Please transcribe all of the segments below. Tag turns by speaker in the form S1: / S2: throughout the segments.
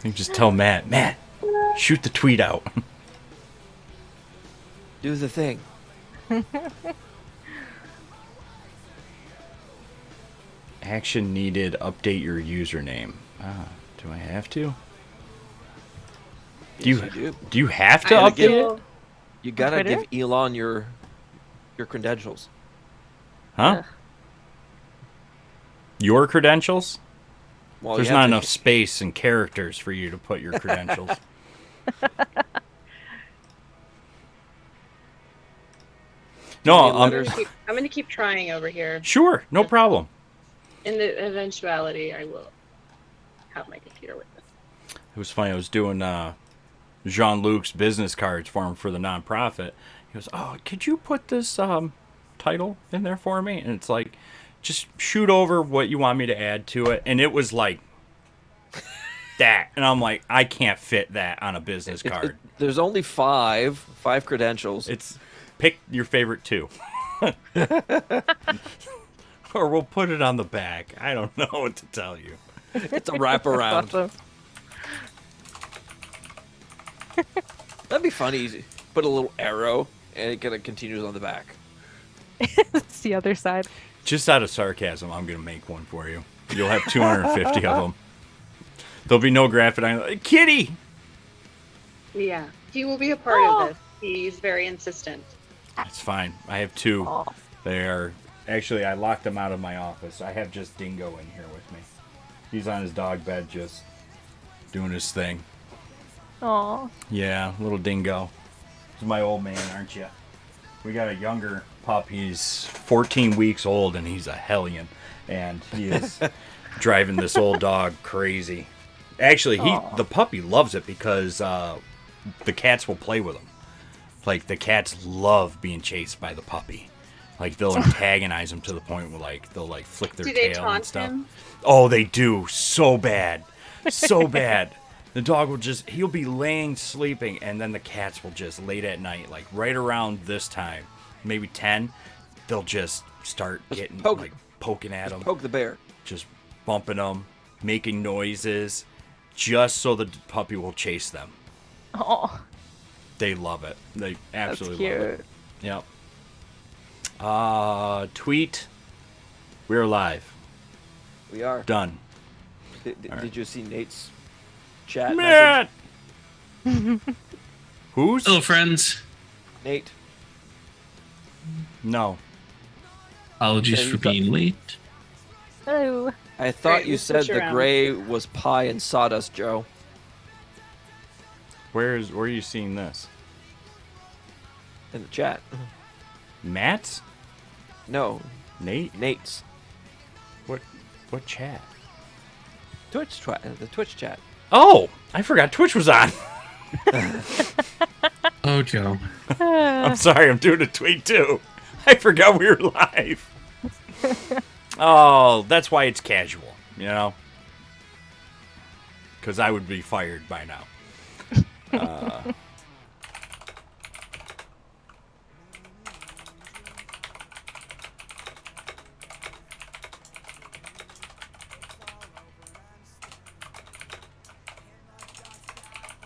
S1: You just tell Matt, shoot the tweet out.
S2: Do the thing.
S1: Action needed. Update your username. Do I have to?
S2: Yes, you do.
S1: Do you have to
S2: gotta
S1: update it?
S2: You gotta
S3: Twitter?
S2: give Elon your credentials.
S1: Huh?
S3: Ugh.
S1: Your credentials?
S2: Well,
S1: There's
S2: you
S1: not
S2: have to-
S1: enough space and characters for you to put your credentials. No,
S2: many letters?
S4: I'm gonna keep trying over here.
S1: sure, no problem.
S4: In the eventuality, I will have my computer with me.
S1: It was funny. I was doing Jean-Luc's business cards for him for the nonprofit. He goes, "Oh, could you put this title in there for me?" And it's like, just shoot over what you want me to add to it. And it was like that, and I'm like, I can't fit that on a business card.
S2: There's only five credentials.
S1: It's pick your favorite two. Or we'll put it on the back. I don't know what to tell you.
S2: It's a wraparound.
S3: Awesome.
S2: That'd be funny. Put a little arrow, and it kind of continues on the back.
S3: It's the other side.
S1: Just out of sarcasm, I'm going to make one for you. You'll have 250 of them. There'll be no graphic. Kitty!
S4: Yeah, he will be a part of this. He's very insistent.
S1: It's fine. I have two.
S3: Oh.
S1: They are... Actually, I locked them out of my office. I have just Dingo in here with me. He's on his dog bed just doing his thing.
S3: Aw.
S1: Yeah, little Dingo. He's my old man, aren't you? We got a younger pup. He's 14 weeks old, and he's a hellion. And he is driving this old dog crazy. Actually, the puppy loves it because the cats will play with him. Like, the cats love being chased by the puppy. Like, they'll antagonize him to the point where, like, they'll, like, flick their
S4: Do they
S1: tail
S4: taunt
S1: and stuff.
S4: him?
S1: Oh, they do. So bad. So bad. The dog will just, he'll be laying, sleeping, and then the cats will just, late at night, like, right around this time, maybe 10, they'll just start getting, poking at him.
S2: Poke the bear.
S1: Just bumping them, making noises, just so the puppy will chase them.
S3: Oh,
S1: They love it. They
S3: that's
S1: absolutely
S3: cute.
S1: love it. Yep. Tweet. We're live.
S2: We are.
S1: Done.
S2: Did you see Nate's chat
S1: Matt! Who's?
S5: Hello, friends.
S2: message? Nate.
S1: No.
S5: Apologies
S2: Okay,
S5: for being late.
S3: Hello.
S2: I thought
S4: Great,
S2: you
S4: we'll
S2: said
S4: switch
S2: the
S4: around.
S2: gray was pie and sawdust, Joe.
S1: Where are you seeing this?
S2: In the chat.
S1: Matt's?
S2: No,
S1: Nate?
S2: Nate's.
S1: What chat?
S2: The Twitch chat.
S1: Oh, I forgot Twitch was on.
S5: Oh, Joe.
S1: I'm sorry, I'm doing a tweet too. I forgot we were live. Oh, that's why it's casual, you know? Because I would be fired by now.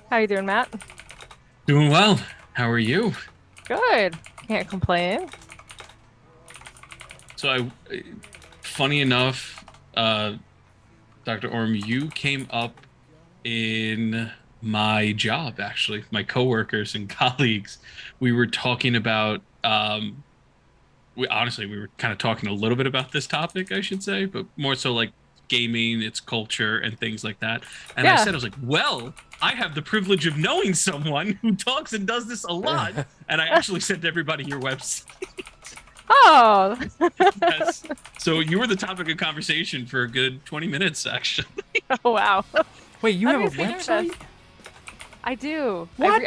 S3: How you doing, Matt?
S5: Doing well. How are you?
S3: Good. Can't complain.
S5: So, funny enough, Dr. Orm, you came up in my job, actually. My coworkers and colleagues. We were talking about, we were kind of talking a little bit about this topic, I should say, but more so like gaming, its culture, and things like that. And
S3: Yeah.
S5: I was like, well, I have the privilege of knowing someone who talks and does this a lot. And I actually sent everybody your website.
S3: Oh.
S5: Yes. So you were the topic of conversation for a good 20 minutes, actually.
S3: Oh, wow.
S1: Wait, you
S3: That
S1: have a
S3: makes me nervous.
S1: website?
S3: I do.
S1: What?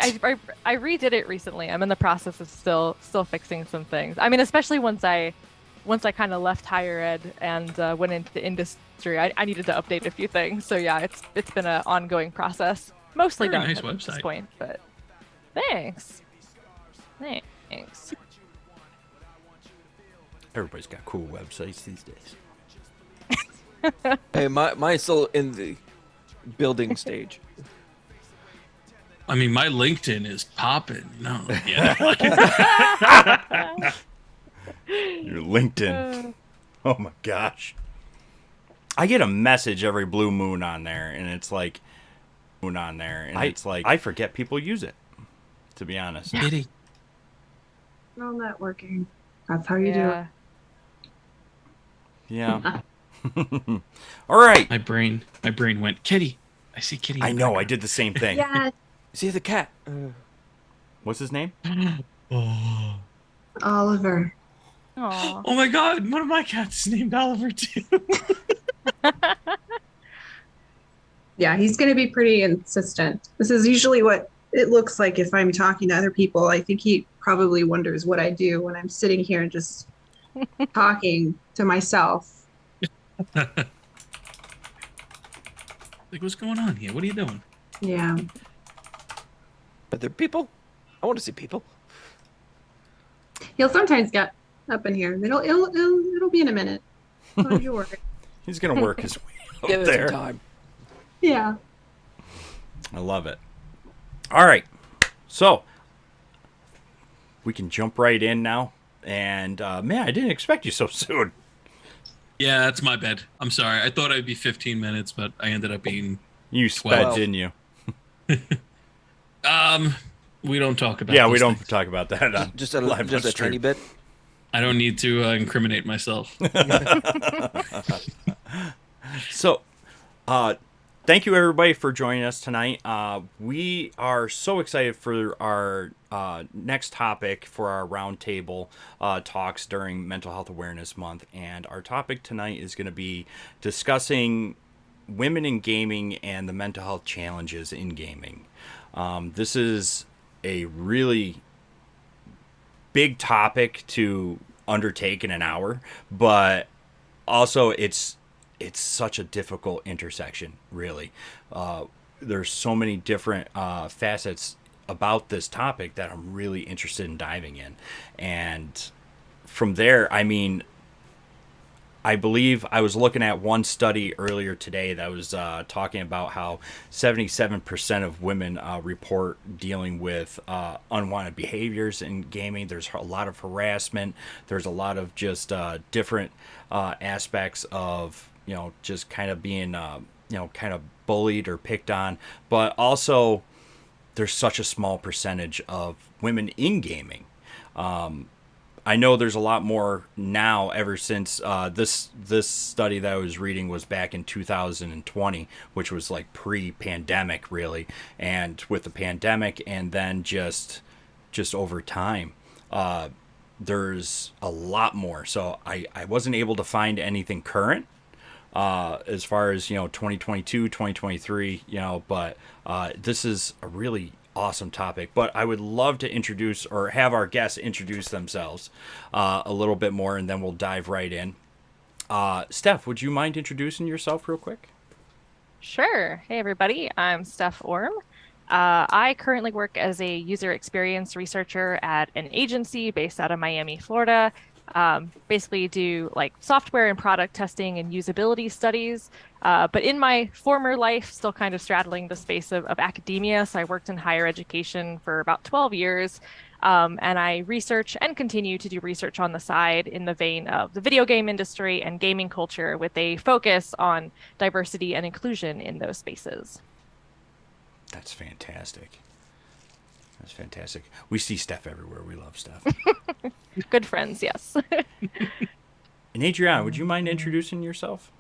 S3: I redid it recently. I'm in the process of still fixing some things. I mean, especially once I kind of left higher ed and went into industry, I needed to update a few things. So yeah, it's been an ongoing process. Mostly
S5: Very
S3: done
S5: nice
S3: at this
S5: website.
S3: point, but thanks. Thanks.
S1: Everybody's got cool websites these days.
S2: Hey, mine's still in the building stage.
S5: I mean, my LinkedIn is popping. No, yeah.
S1: Your LinkedIn. Oh my gosh. I get a message every blue moon on there, and it's like, I forget people use it, to be honest.
S5: Kitty.
S4: No networking. That's how you do it.
S1: Yeah. All right.
S5: My brain went, Kitty. I see Kitty.
S1: I know. I did the same thing.
S4: Yeah.
S2: See the cat.
S1: What's his name?
S5: Oh.
S4: Oliver.
S3: Aw.
S5: Oh my God! One of my cats is named Oliver too.
S4: Yeah, he's going to be pretty insistent. This is usually what it looks like if I'm talking to other people. I think he probably wonders what I do when I'm sitting here and just talking to myself.
S5: Like, what's going on here? What are you doing?
S4: Yeah.
S2: Are there people? I want to see people.
S4: He'll sometimes get up in here. It'll be in a minute. Don't you worry.
S1: He's gonna work his way up
S2: Give it
S1: there.
S2: some time.
S4: Yeah.
S1: I love it. All right, so we can jump right in now. And man, I didn't expect you so soon.
S5: Yeah, that's my bad. I'm sorry. I thought I'd be 15 minutes, but I ended up being.
S1: You sped,
S2: 12.
S1: didn't you?
S5: We don't talk about.
S1: Yeah, we
S5: these
S1: don't
S5: things.
S1: talk about that. On
S2: Just a
S1: live on stream.
S2: tiny bit.
S5: I don't need to incriminate myself.
S1: So, thank you everybody for joining us tonight. We are so excited for our next topic for our roundtable talks during Mental Health Awareness Month. And our topic tonight is going to be discussing women in gaming and the mental health challenges in gaming. This is a really big topic to undertake in an hour, but also it's such a difficult intersection, really. There's so many different facets about this topic that I'm really interested in diving in. And from there, I mean, I believe I was looking at one study earlier today that was talking about how 77% of women report dealing with unwanted behaviors in gaming. There's a lot of harassment. There's a lot of just different aspects of, just kind of being, kind of bullied or picked on. But also, there's such a small percentage of women in gaming. I know there's a lot more now ever since this study that I was reading was back in 2020, which was like pre-pandemic, really. And with the pandemic and then just over time, there's a lot more. So I wasn't able to find anything current as far as, 2022, 2023, but this is a really awesome topic. But I would love to introduce or have our guests introduce themselves a little bit more, and then we'll dive right in. Steph, would you mind introducing yourself real quick?
S3: Sure. Hey, everybody. I'm Steph Orm. I currently work as a user experience researcher at an agency based out of Miami, Florida. Basically do like software and product testing and usability studies. But in my former life, still kind of straddling the space of academia. So I worked in higher education for about 12 years. And I research and continue to do research on the side in the vein of the video game industry and gaming culture with a focus on diversity and inclusion in those spaces.
S1: That's fantastic. That's fantastic. We see Steph everywhere. We love Steph.
S3: Good friends, yes.
S1: And Adriana, would you mind introducing yourself?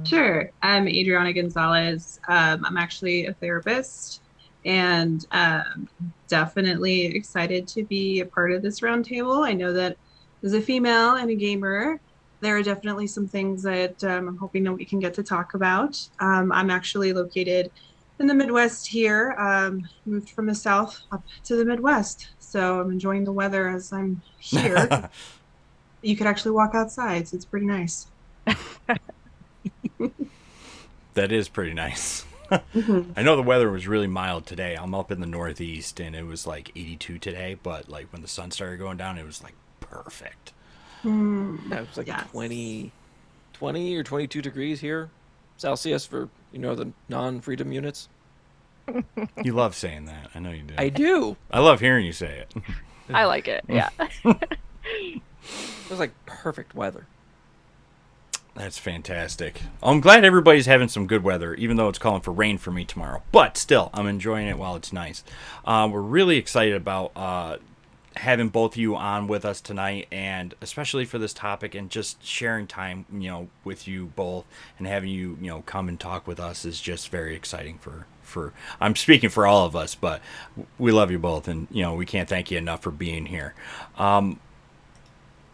S4: Sure. I'm Adriana Gonzalez. I'm actually a therapist and definitely excited to be a part of this roundtable. I know that as a female and a gamer, there are definitely some things that I'm hoping that we can get to talk about. I'm actually located in the Midwest here, moved from the South up to the Midwest. So I'm enjoying the weather as I'm here. You could actually walk outside, so it's pretty nice.
S1: That is pretty nice.
S4: Mm-hmm.
S1: I know the weather was really mild today. I'm up in the Northeast, and it was like 82 today, but like when the sun started going down, it was like perfect.
S2: Yeah, it was like
S4: Yes.
S2: 20 or 22 degrees here. Celsius for the non-freedom units.
S1: You love saying that. I know you do.
S2: I do.
S1: I love hearing you say it.
S3: I like it. Yeah.
S2: It was like perfect weather.
S1: That's fantastic. I'm glad everybody's having some good weather, even though it's calling for rain for me tomorrow. But still, I'm enjoying it while it's nice. We're really excited about having both of you on with us tonight, and especially for this topic, and just sharing time, with you both, and having you, come and talk with us is just very exciting for I'm speaking for all of us, but we love you both, and we can't thank you enough for being here.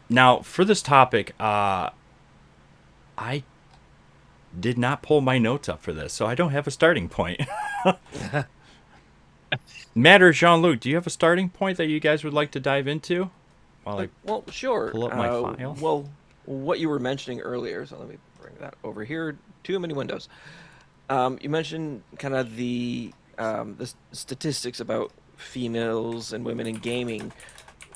S1: Now for this topic, I did not pull my notes up for this, so I don't have a starting point. Matt or Jean-Luc, do you have a starting point that you guys would like to dive into?
S2: Well, sure.
S1: Pull up my file.
S2: Well, what you were mentioning earlier, so let me bring that over here. Too many windows. You mentioned kind of the statistics about females and women in gaming.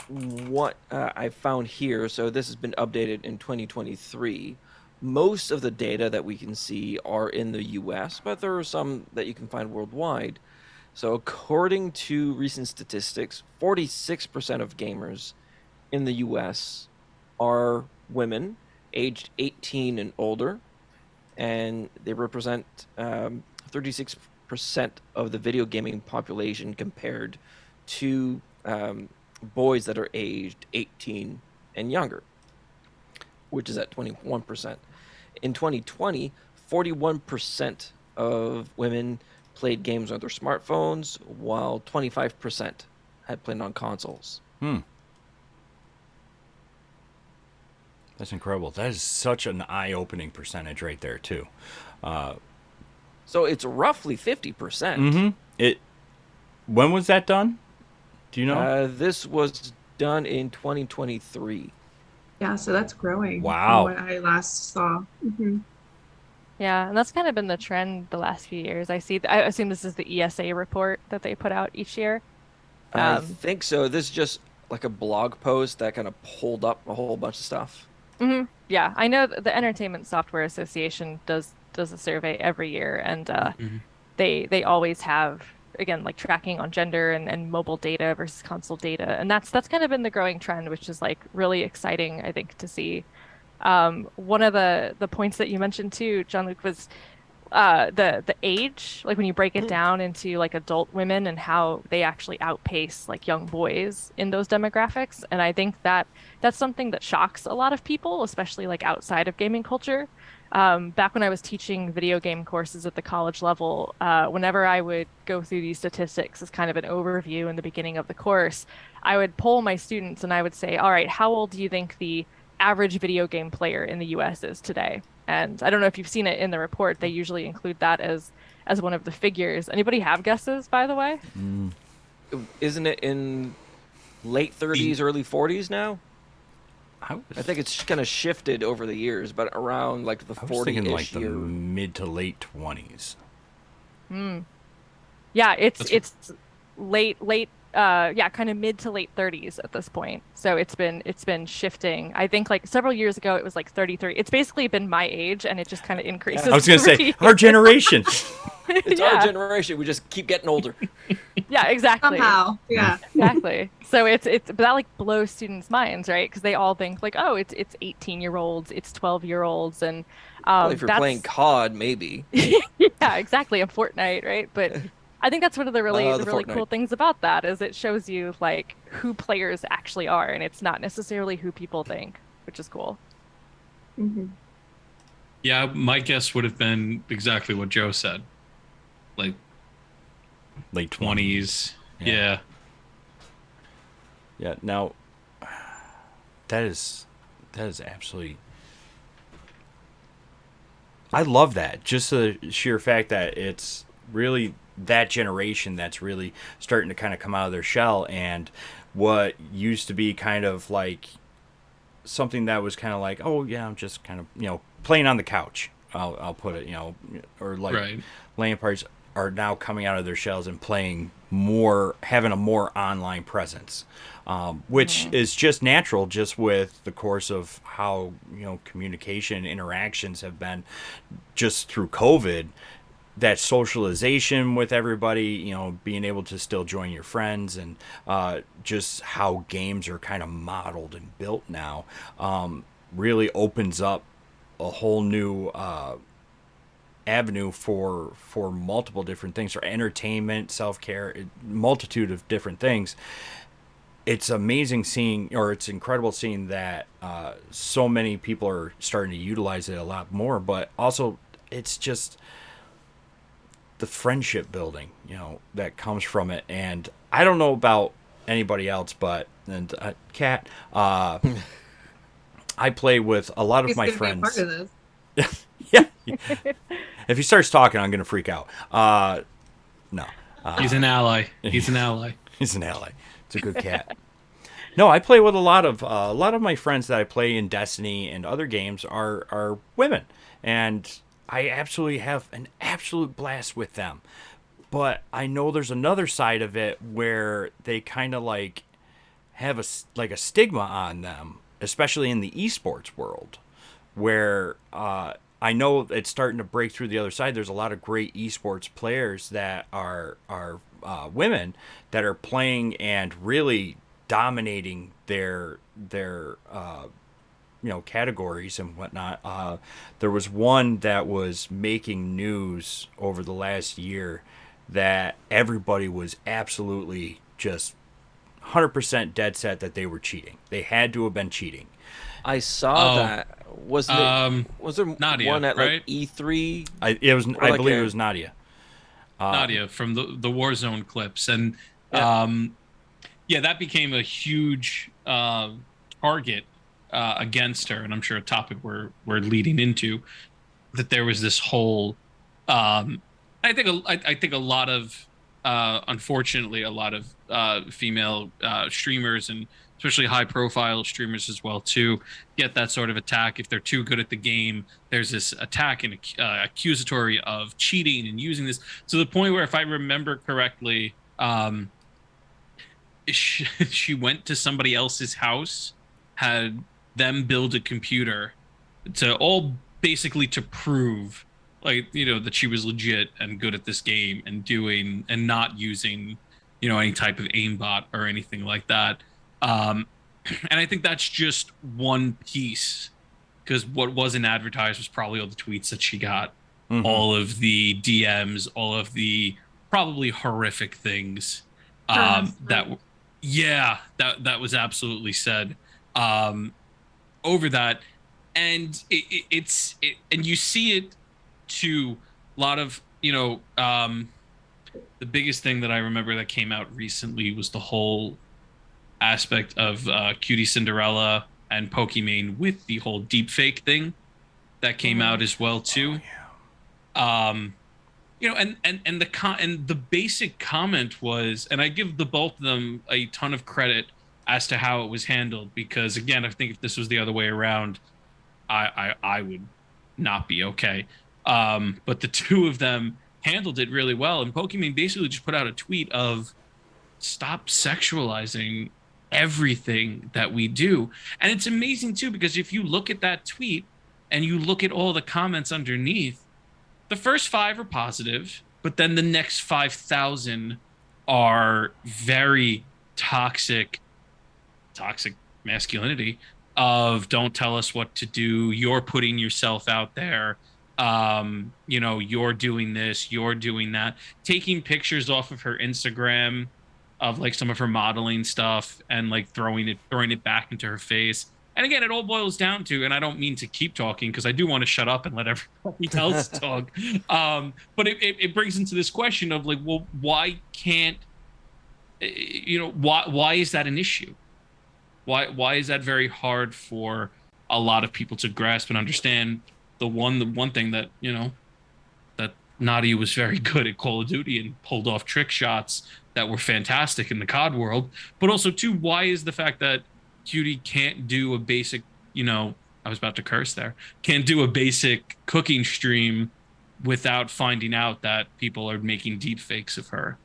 S2: What I found here, so this has been updated in 2023. Most of the data that we can see are in the US, but there are some that you can find worldwide. So according to recent statistics, 46% of gamers in the US are women aged 18 and older, and they represent 36% of the video gaming population compared to boys that are aged 18 and younger, which is at 21%. In 2020, 41% of women played games on their smartphones, while 25% had played on consoles.
S1: That's incredible. That is such an eye-opening percentage right there, too.
S2: So it's roughly 50%.
S1: When was that done? Do you know?
S2: This was done in 2023.
S4: Yeah, so that's growing.
S1: Wow.
S4: From what I last saw.
S3: Yeah, and that's kind of been the trend the last few years. I assume this is the ESA report that they put out each year.
S2: I think so. This is just like a blog post that kind of pulled up a whole bunch of stuff.
S3: Yeah, I know the Entertainment Software Association does a survey every year, and they always have, again, like tracking on gender and mobile data versus console data, and that's kind of been the growing trend, which is like really exciting, I think, to see. One of the points that you mentioned too, Jean-Luc, was the age, like when you break it down into like adult women and how they actually outpace like young boys in those demographics. And I think that's something that shocks a lot of people, especially like outside of gaming culture. Back when I was teaching video game courses at the college level, whenever I would go through these statistics as kind of an overview in the beginning of the course, I would poll my students and I would say, all right, how old do you think the average video game player in the US is today? And I don't know if you've seen it in the report. They usually include that as one of the figures. Anybody have guesses, by the way?
S2: Isn't it in late 30s, early 40s now?
S1: I
S2: think it's kind of shifted over the years, but around like the 40-ish
S1: I was thinking like the
S2: year.
S1: mid to late 20s.
S3: Yeah, it's late kind of mid to late 30s at this point. So it's been shifting. I think like several years ago it was like 33. It's basically been my age, and it just kind of increases.
S1: I was going to say our generation.
S2: It's our generation. We just keep getting older.
S3: Yeah, exactly.
S4: Somehow, yeah.
S3: Exactly. So but that like blows students' minds, right? Because they all think like, oh, it's 18-year-olds, it's 12-year-olds, and
S2: well, if you're playing COD, maybe.
S3: Yeah, exactly, a Fortnite, right? But I think that's one of the really cool things about that is it shows you like who players actually are, and it's not necessarily who people think, which is cool.
S5: Yeah, my guess would have been exactly what Joe said, like
S1: late
S5: 20s. Yeah.
S1: Now, that is absolutely. I love that. Just the sheer fact that it's really that generation that's really starting to kind of come out of their shell, and what used to be kind of like something that was kind of like, oh yeah, I'm just kind of playing on the couch. I'll put it, or like laying parties. are now coming out of their shells and playing more, having a more online presence, which is just natural, just with the course of how communication interactions have been just through COVID. That socialization with everybody, being able to still join your friends, and just how games are kind of modeled and built now, really opens up a whole new avenue for multiple different things, for entertainment, self-care, multitude of different things. It's amazing seeing, or it's incredible seeing that so many people are starting to utilize it a lot more, but also it's just the friendship building, that comes from it. And I don't know about anybody else, but Kat, I play with a lot of
S4: He's
S1: my
S4: gonna be a part
S1: friends.
S4: of this.
S1: Yeah. If he starts talking, I'm gonna freak out. No.
S5: He's an ally. He's an ally.
S1: He's an ally. It's a good cat. No, I play with a lot of my friends that I play in Destiny and other games are women, and I absolutely have an absolute blast with them. But I know there's another side of it where they kind of like have a stigma on them, especially in the esports world, where I know it's starting to break through the other side. There's a lot of great esports players that are women that are playing and really dominating their categories and whatnot. There was one that was making news over the last year that everybody was absolutely just 100% dead set that they were cheating. They had to have been cheating.
S2: I saw
S5: Oh.
S2: that. Was there
S5: Nadia,
S2: one at
S5: right?
S2: like E3?
S1: I
S2: like
S1: believe
S2: a-
S1: it was Nadia.
S5: Nadia from the Warzone clips, and
S2: Yeah.
S5: yeah, that became a huge target against her, and I'm sure a topic we're leading into, that there was this whole. I think a lot of unfortunately a lot of female streamers, and especially high profile streamers as well too, get that sort of attack if they're too good at the game. There's this attack and accusatory of cheating and using this to the point where, if I remember correctly, she went to somebody else's house, had them build a computer basically to prove, like, that she was legit and good at this game and doing and not using any type of aimbot or anything like that. And I think that's just one piece, because what wasn't advertised was probably all the tweets that she got, all of the DMs, all of the probably horrific things that that was absolutely said over that. And and you see it to a lot of the biggest thing that I remember that came out recently was the whole aspect of Cutie Cinderella and Pokimane with the whole deepfake thing that came out as well too. And the basic comment was, and I give the both of them a ton of credit as to how it was handled, because again, I think if this was the other way around, I would not be okay. But the two of them handled it really well, and Pokimane basically just put out a tweet of, stop sexualizing everything that we do. And it's amazing too, because if you look at that tweet and you look at all the comments underneath, the first 5 are positive, but then the next 5,000 are very toxic masculinity of, don't tell us what to do, you're putting yourself out there, you're doing this, you're doing that, taking pictures off of her Instagram of like some of her modeling stuff and like throwing it back into her face. And again, it all boils down to, and I don't mean to keep talking because I do want to shut up and let everybody else talk. But it brings into this question of like, well, why can't, why is that an issue? Why is that very hard for a lot of people to grasp and understand? The one thing that, that Nadia was very good at Call of Duty and pulled off trick shots that were fantastic in the COD world. But also too, why is the fact that Cutie can't do a basic, I was about to curse there, can't do a basic cooking stream without finding out that people are making deep fakes of her.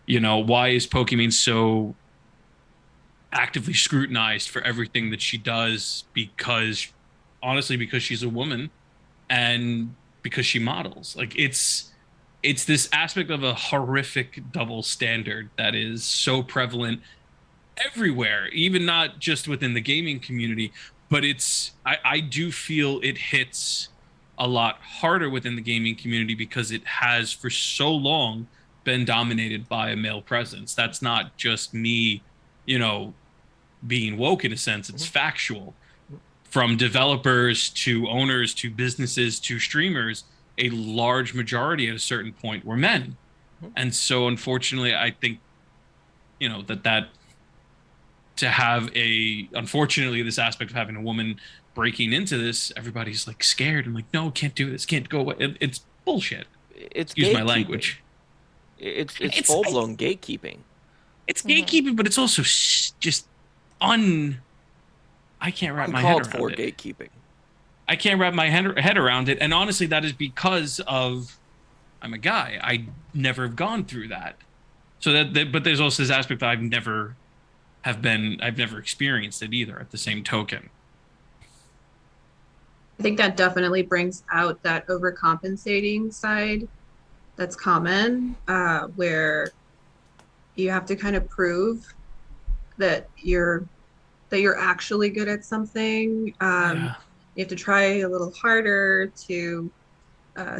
S5: Why is Pokimane so actively scrutinized for everything that she does? Because honestly, because she's a woman and because she models. Like it's this aspect of a horrific double standard that is so prevalent everywhere, even not just within the gaming community, but I do feel it hits a lot harder within the gaming community because it has for so long been dominated by a male presence. That's not just me, you know, being woke in a sense, it's factual. From developers to owners to businesses to streamers, a large majority at a certain point were men. And so unfortunately, I think, that to have unfortunately, this aspect of having a woman breaking into this, everybody's like scared and like, no, can't do this, can't go away. It's bullshit.
S2: It's
S5: Excuse my
S2: gatekeeping.
S5: language.
S2: It's full blown gatekeeping.
S5: It's gatekeeping, but it's also just un. I can't wrap my head
S2: Uncalled
S5: around
S2: for
S5: it.
S2: gatekeeping.
S5: I can't wrap my head around it, and honestly, that is because of I'm a guy. I never have gone through that. So but there's also this aspect that I've never experienced it either. At the same token,
S4: I think that definitely brings out that overcompensating side that's common, where you have to kind of prove that you're actually good at something.
S5: yeah.
S4: You have to try a little harder to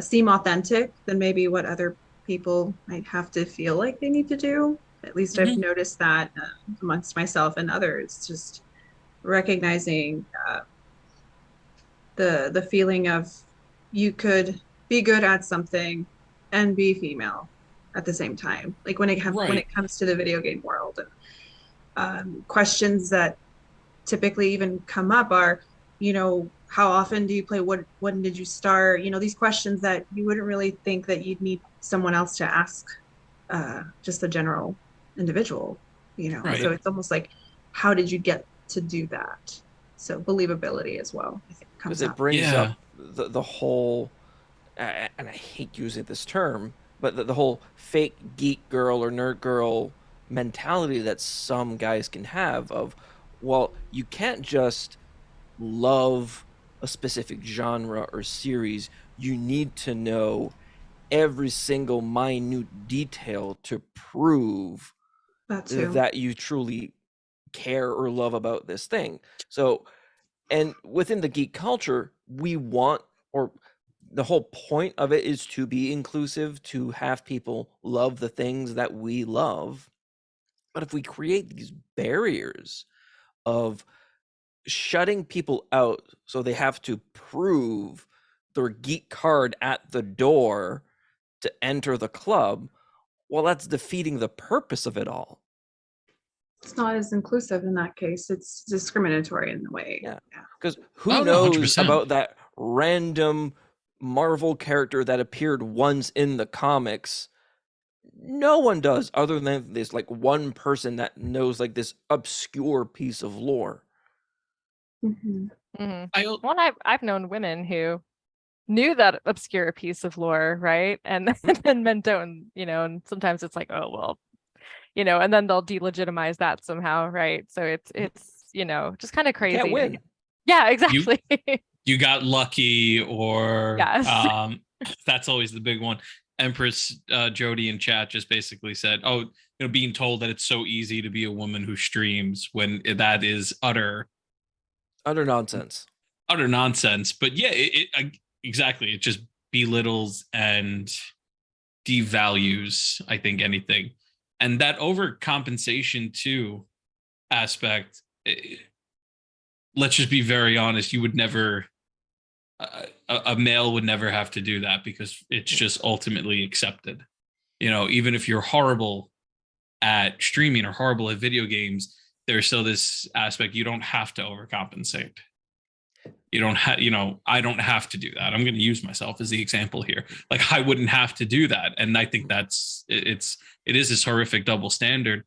S4: seem authentic than maybe what other people might have to feel like they need to do. At least I've noticed that amongst myself and others, just recognizing the feeling of you could be good at something and be female at the same time. Like when it comes to the video game world, and questions that typically even come up are, how often do you play? When did you start? These questions that you wouldn't really think that you'd need someone else to ask, just a general individual.
S5: Right.
S4: So it's almost like, how did you get to do that? So believability as well, I think, comes
S2: Because
S4: up.
S2: it brings up the whole, and I hate using this term, but the whole fake geek girl or nerd girl mentality that some guys can have of, well, you can't just love a specific genre or series. You need to know every single minute detail to prove that you truly care or love about this thing. So, and within the geek culture, we want, or the whole point of it is to be inclusive, to have people love the things that we love. But if we create these barriers of shutting people out so they have to prove their geek card at the door to enter the club, well, that's defeating the purpose of it all.
S4: It's not as inclusive in that case. It's discriminatory in the way.
S2: Yeah. Because who knows
S5: 100%.
S2: about that random Marvel character that appeared once in the comics? No one does, other than this like one person that knows like this obscure piece of lore.
S3: Well, I've known women who knew that obscure piece of lore, right? And then men don't, and sometimes it's like, oh well, and then they'll delegitimize that somehow, right? So it's just kind of crazy.
S2: Can't win.
S3: Yeah, exactly.
S5: You got lucky, or
S3: yes.
S5: That's always the big one. Empress Jody in chat just basically said, "Oh, being told that it's so easy to be a woman who streams when that is utter
S2: nonsense."
S5: Utter nonsense." But yeah, exactly. It just belittles and devalues, I think, anything, and that overcompensation too aspect. Let's just be very honest. You would never. A male would never have to do that because it's just ultimately accepted. Even if you're horrible at streaming or horrible at video games, there's still this aspect. You don't have to overcompensate. You don't have, I don't have to do that. I'm going to use myself as the example here. Like I wouldn't have to do that. And I think it is this horrific double standard.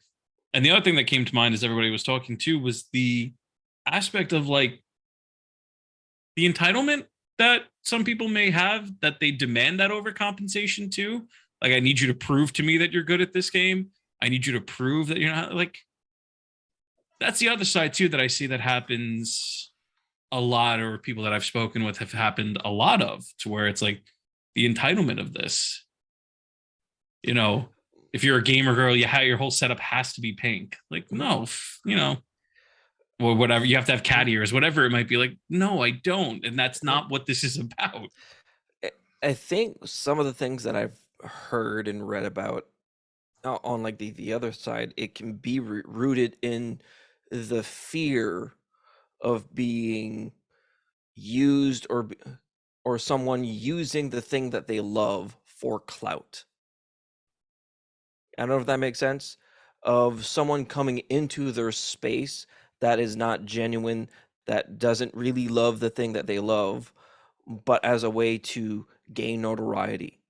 S5: And the other thing that came to mind as everybody was talking to was the aspect of like the entitlement that some people may have, that they demand that overcompensation too. Like, I need you to prove to me that you're good at this game. I need you to prove that you're not. Like, that's the other side too that I see that happens a lot, or people that I've spoken with have happened a lot of, to where it's like the entitlement of this. You know, if you're a gamer girl, your whole setup has to be pink. Like, no, you know, or whatever. You have to have cat ears, whatever it might be. Like, no, I don't, and that's not what this is about.
S2: I think some of the things that I've heard and read about on like the other side, it can be rooted in the fear of being used, or someone using the thing that they love for clout. I don't know if that makes sense. Of someone coming into their space that is not genuine, that doesn't really love the thing that they love, but as a way to gain notoriety,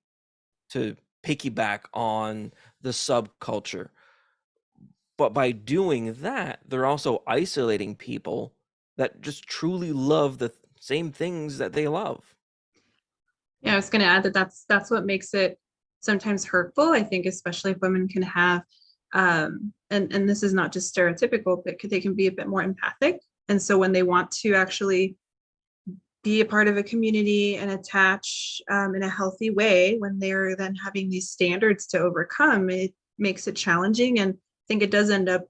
S2: to piggyback on the subculture. But by doing that, they're also isolating people that just truly love the same things that they love.
S4: Yeah, I was going to add that that's what makes it sometimes hurtful. I think, especially if women can have, and this is not just stereotypical, but they can be a bit more empathic. And so when they want to actually be a part of a community and attach in a healthy way, when they're then having these standards to overcome, it makes it challenging. And I think it does end up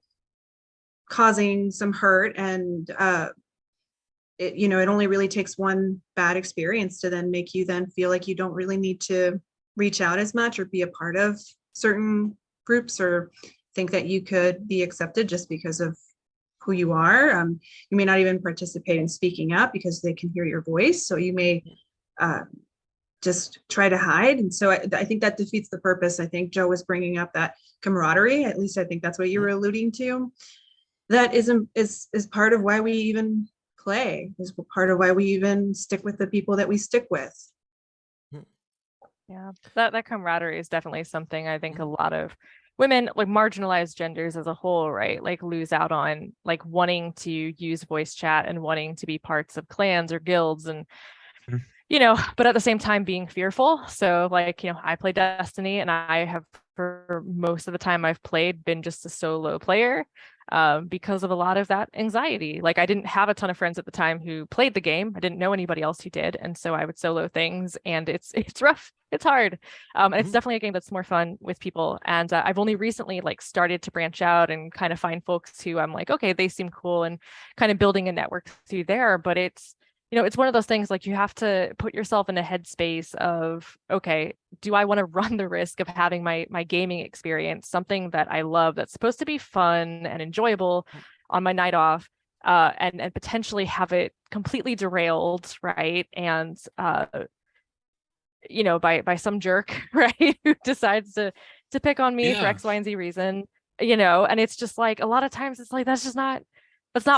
S4: causing some hurt, and it only really takes one bad experience to then make you then feel like you don't really need to reach out as much or be a part of certain groups, or think that you could be accepted just because of who you are. You may not even participate in speaking up because they can hear your voice. So you may just try to hide. And so I think that defeats the purpose. I think Joe was bringing up that camaraderie. At least I think that's what you were alluding to. That is part of why we even play, is part of why we even stick with the people that we stick with.
S3: Yeah, that camaraderie is definitely something I think a lot of women, like marginalized genders as a whole, right, like lose out on, like wanting to use voice chat and wanting to be parts of clans or guilds, and but at the same time being fearful. So like, I play Destiny, and I have, for most of the time I've played, been just a solo player because of a lot of that anxiety. Like, I didn't have a ton of friends at the time who played the game. I didn't know anybody else who did. And so I would solo things, and it's rough. It's hard. And it's definitely a game that's more fun with people. And I've only recently like started to branch out and kind of find folks who I'm like, okay, they seem cool, and kind of building a network through there. But it's one of those things, like, you have to put yourself in a headspace of, okay, do I want to run the risk of having my gaming experience, something that I love, that's supposed to be fun and enjoyable on my night off, and potentially have it completely derailed, right? And by some jerk, right, who decides to pick on me for X, Y, and Z reason, and it's just like, a lot of times it's like, that's not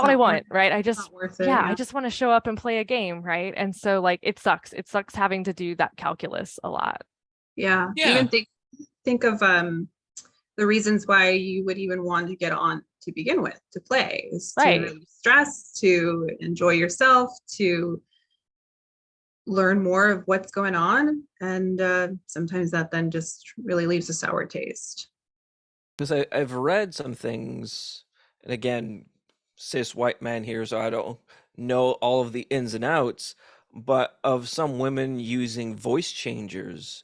S3: what I want, right? I just I just want to show up and play a game, right? And so like, it sucks having to do that calculus a lot.
S4: Yeah. Even think of the reasons why you would even want to get on to begin with, to play, is to relieve stress, to enjoy yourself, to learn more of what's going on. And sometimes that then just really leaves a sour taste.
S2: Because I've read some things, and again, cis white man here, so I don't know all of the ins and outs, but of some women using voice changers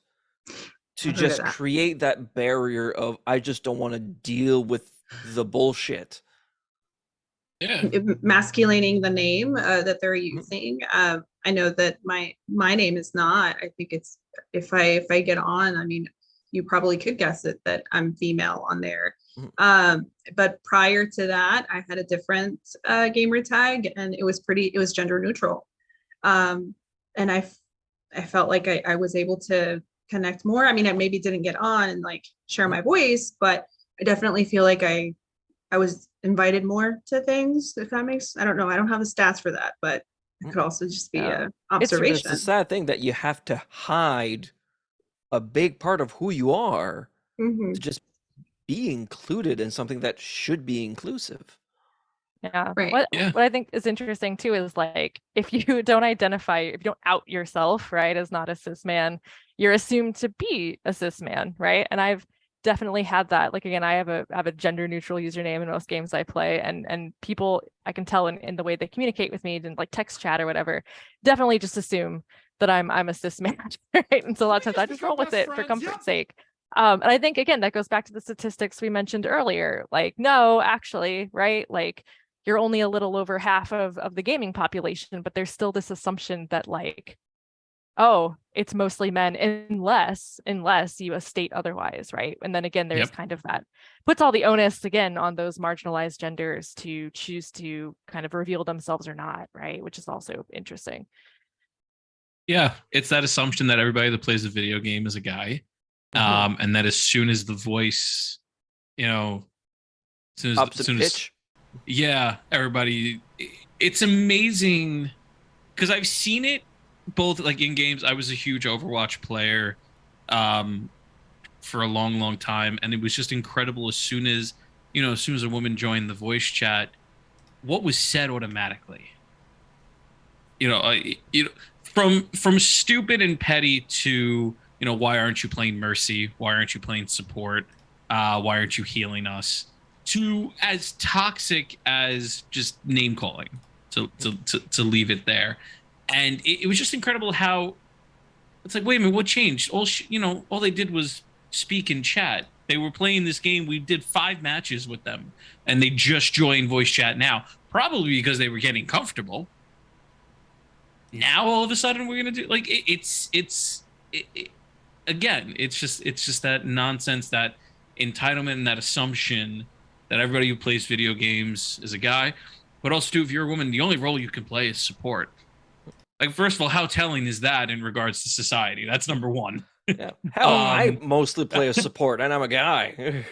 S2: to just create that barrier of, I just don't want to deal with the bullshit.
S5: Yeah.
S4: Masculating the name that they're using. I know that my name is not. I think it's, if I get on, I mean, you probably could guess it, that I'm female on there. But prior to that, I had a different gamer tag, and it was gender neutral. And I felt like I was able to connect more. I mean, I maybe didn't get on and like share my voice, but I definitely feel like I was invited more to things, if that makes, I don't know. I don't have the stats for that, but it could also just be an observation.
S2: It's a sad thing that you have to hide a big part of who you are to just be included in something that should be inclusive.
S3: Yeah.
S4: Right.
S3: What I think is interesting too is like if you don't out yourself, right, as not a cis man, you're assumed to be a cis man, right? And I've definitely had that. Like again, I have a gender neutral username in most games I play, and people I can tell in the way they communicate with me in like text chat or whatever, definitely just assume that I'm a cis man, right? And so a lot of times I just roll with it for comfort's sake. And I think again that goes back to the statistics we mentioned earlier. Like, no, actually, right? Like you're only a little over half of the gaming population, but there's still this assumption that like, oh, it's mostly men unless you state otherwise, right? And then again, there's kind of that puts all the onus again on those marginalized genders to choose to kind of reveal themselves or not, right? Which is also interesting.
S5: Yeah, it's that assumption that everybody that plays a video game is a guy. And that as soon as the voice, as soon as yeah, everybody, it's amazing because I've seen it both like in games. I was a huge Overwatch player for a long time, and it was just incredible as soon as a woman joined the voice chat, what was said automatically. From stupid and petty to why aren't you playing Mercy? Why aren't you playing support? Why aren't you healing us? To as toxic as just name calling. To leave it there, and it was just incredible how it's like, wait a minute, what changed? All they did was speak in chat. They were playing this game. We did 5 matches with them, and they just joined voice chat now, probably because they were getting comfortable. Now all of a sudden we're gonna do like again. It's just that nonsense, that entitlement, and that assumption that everybody who plays video games is a guy. But also, too, if you're a woman, the only role you can play is support. Like, first of all, how telling is that in regards to society? That's number one.
S2: Yeah. Hell, I mostly play a support, and I'm a guy.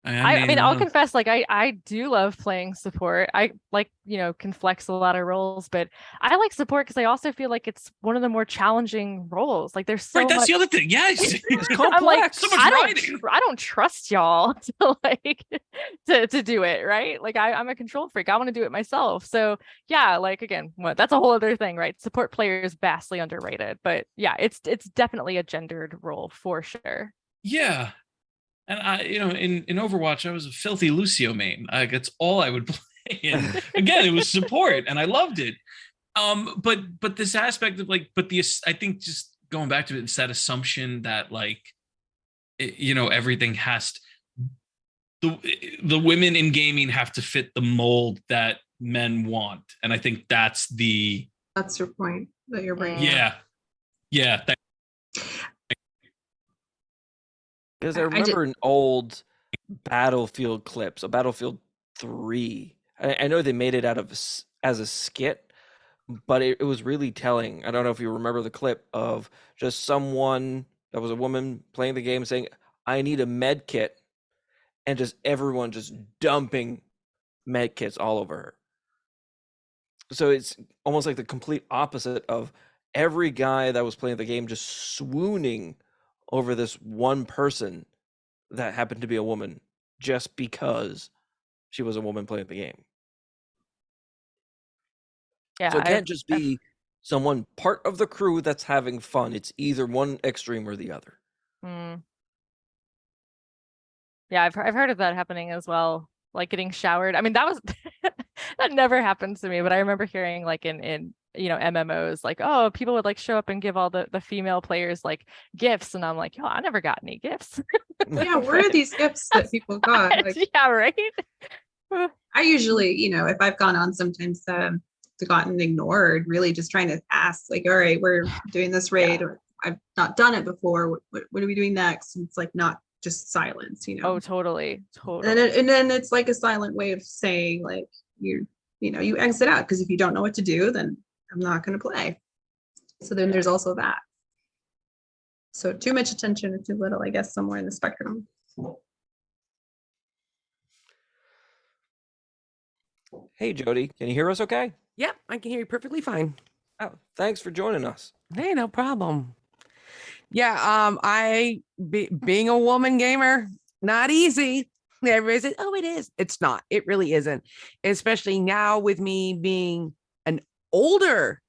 S3: I mean, I'll confess, like I do love playing support. I like, can flex a lot of roles, but I like support because I also feel like it's one of the more challenging roles. Like there's so
S5: right, that's
S3: much...
S5: the other thing. Yes,
S2: it's complex.
S3: I'm like,
S5: so much
S3: I don't trust y'all to do it, right? Like I'm a control freak. I want to do it myself. So yeah, like again, that's a whole other thing, right? Support player is vastly underrated, but yeah, it's definitely a gendered role for sure.
S5: Yeah. And I, in Overwatch, I was a filthy Lucio main. Like that's all I would play. And again, it was support, and I loved it. But this aspect of like, I think just going back to it, it's that assumption that like, everything has to, the women in gaming have to fit the mold that men want, and I think that's
S4: your point that you're bringing.
S5: Yeah.
S2: Because I remember an old Battlefield clips, a Battlefield 3. I know they made it out of as a skit, but it was really telling. I don't know if you remember the clip of just someone that was a woman playing the game saying, "I need a med kit," and just everyone just dumping med kits all over her. So it's almost like the complete opposite of every guy that was playing the game just swooning over this one person that happened to be a woman just because she was a woman playing the game.
S3: Yeah,
S2: so it can't just be someone part of the crew that's having fun. It's either one extreme or the other.
S3: Yeah, I've heard of that happening as well. Like getting showered. I mean, that was that never happened to me, but I remember hearing like in MMOs, like, oh, people would like show up and give all the female players like gifts, and I'm like, yo, I never got any gifts.
S4: Yeah, where are these gifts that people got? Like,
S3: yeah, right.
S4: I usually, if I've gone on sometimes gotten ignored, really just trying to ask, like, all right, we're doing this raid, or I've not done it before. What are we doing next? And it's like not just silence,
S3: Oh, totally.
S4: And then it's like a silent way of saying like you exit out, because if you don't know what to do, then I'm not going to play. So then there's also that. So too much attention or too little, I guess, somewhere in the spectrum.
S2: Hey, Jody, can you hear us okay?
S6: Yep, I can hear you perfectly fine.
S2: Oh, thanks for joining us.
S6: Hey, no problem. Yeah, being a woman gamer, not easy. Everybody says, oh, it is. It's not. It really isn't. Especially now with me being an older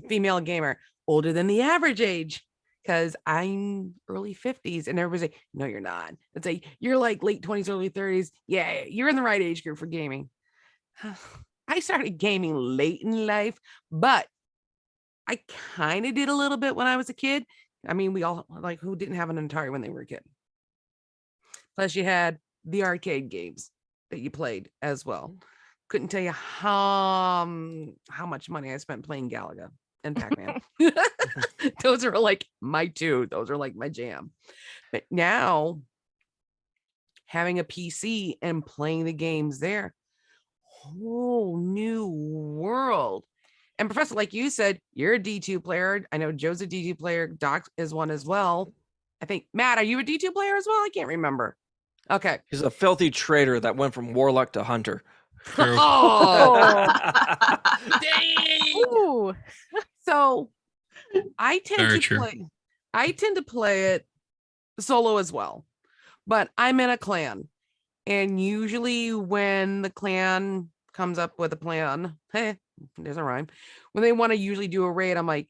S6: female gamer, older than the average age, because I'm early 50s, and everybody's like, no, you're not. It's like, you're like late 20s, early 30s. Yeah, you're in the right age group for gaming. I started gaming late in life, but I kind of did a little bit when I was a kid. I mean, we all, like, who didn't have an Atari when they were a kid? Plus, you had the arcade games that you played as well. Couldn't tell you how much money I spent playing Galaga and Pac-Man. Those are like my two. Those are like my jam. But now, having a PC and playing the games there, whole new world. And Professor, like you said, you're a D2 player. I know Joe's a D2 player. Doc is one as well. I think, Matt, are you a D2 player as well? I can't remember. Okay.
S2: He's a filthy traitor that went from warlock to hunter.
S5: True.
S6: Oh,
S3: Oh.
S6: dang.
S3: Ooh.
S6: So I tend
S5: Very
S6: to
S5: true.
S6: play it solo as well, but I'm in a clan, and usually when the clan comes up with a plan, hey, there's a rhyme, when they want to usually do a raid, I'm like,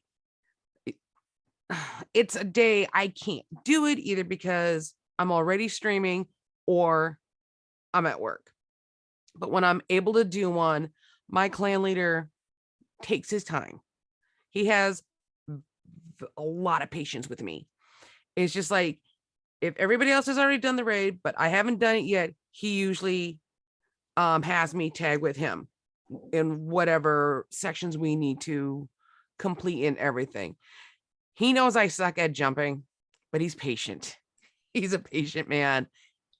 S6: it's a day I can't do it either because I'm already streaming or I'm at work. But when I'm able to do one, my clan leader takes his time. He has a lot of patience with me. It's just like, if everybody else has already done the raid, but I haven't done it yet, he usually has me tag with him in whatever sections we need to complete and everything. He knows I suck at jumping, but he's patient. He's a patient man,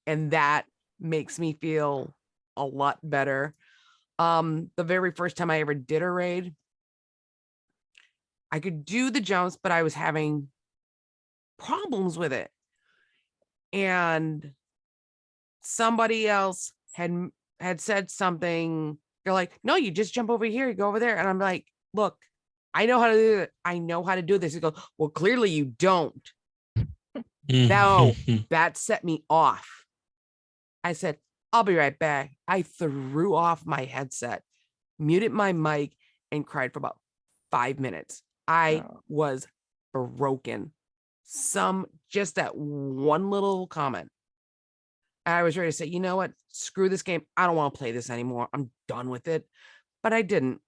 S6: and that makes me feel a lot better. The very first time I ever did a raid, I could do the jumps, but I was having problems with it. And somebody else had said something. They're like, no, you just jump over here, you go over there. And I'm like, look, I know how to do it. I know how to do this. He goes, well, clearly you don't. No, that set me off. I said, I'll be right back. I threw off my headset, muted my mic, and cried for about 5 minutes. I was broken. Just that one little comment. I was ready to say, you know what? Screw this game. I don't want to play this anymore. I'm done with it. But I didn't.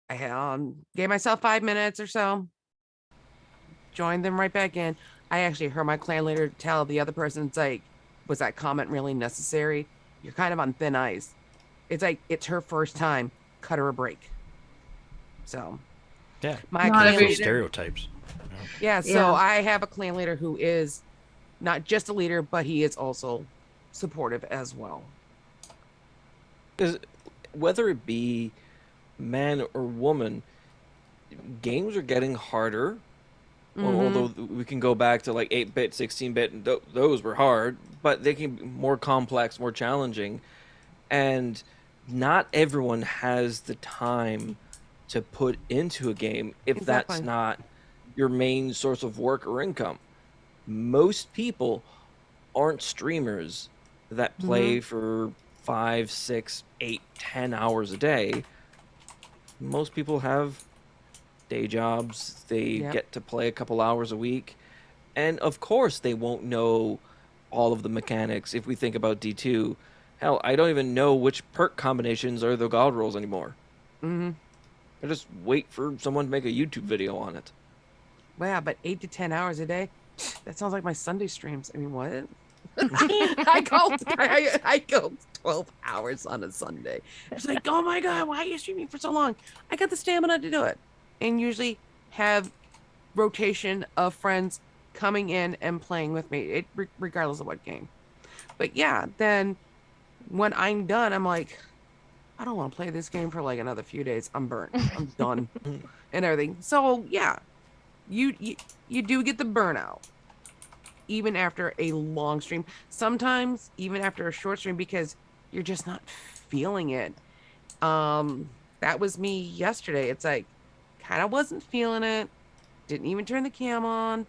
S6: I gave myself 5 minutes or so. Joined them right back in. I actually heard my clan leader tell the other person, it's like, was that comment really necessary? You're kind of on thin ice. It's like, it's her first time. Cut her a break. So,
S1: Yeah.
S6: my
S4: Not
S6: clan
S4: every-
S6: leader,
S1: Stereotypes.
S6: yeah, so
S4: Yeah.
S6: I have a clan leader who is not just a leader, but he is also supportive as well.
S2: Because whether it be man or woman, games are getting harder. Although we can go back to like 8-bit, 16-bit, and those were hard, but they can be more complex, more challenging. And not everyone has the time to put into a game if
S6: Exactly.
S2: that's not your main source of work or income. Most people aren't streamers that play for 5, 6, 8, 10 hours a day. Most people have day jobs. They
S6: Yep.
S2: get to play a couple hours a week. And of course, they won't know all of the mechanics. If we think about D2, hell, I don't even know which perk combinations are the god rolls anymore.
S6: Mm-hmm.
S2: I just wait for someone to make a YouTube video on it.
S6: Wow, but 8 to 10 hours a day? That sounds like my Sunday streams. I mean, what? I go 12 hours on a Sunday. It's like, oh my God, why are you streaming for so long? I got the stamina to do it. And usually have rotation of friends coming in and playing with me, regardless of what game. But yeah, then when I'm done, I'm like, I don't want to play this game for like another few days. I'm burnt. I'm done and everything. So yeah, you do get the burnout even after a long stream. Sometimes even after a short stream because you're just not feeling it. That was me yesterday. It's like kind of wasn't feeling it. Didn't even turn the cam on.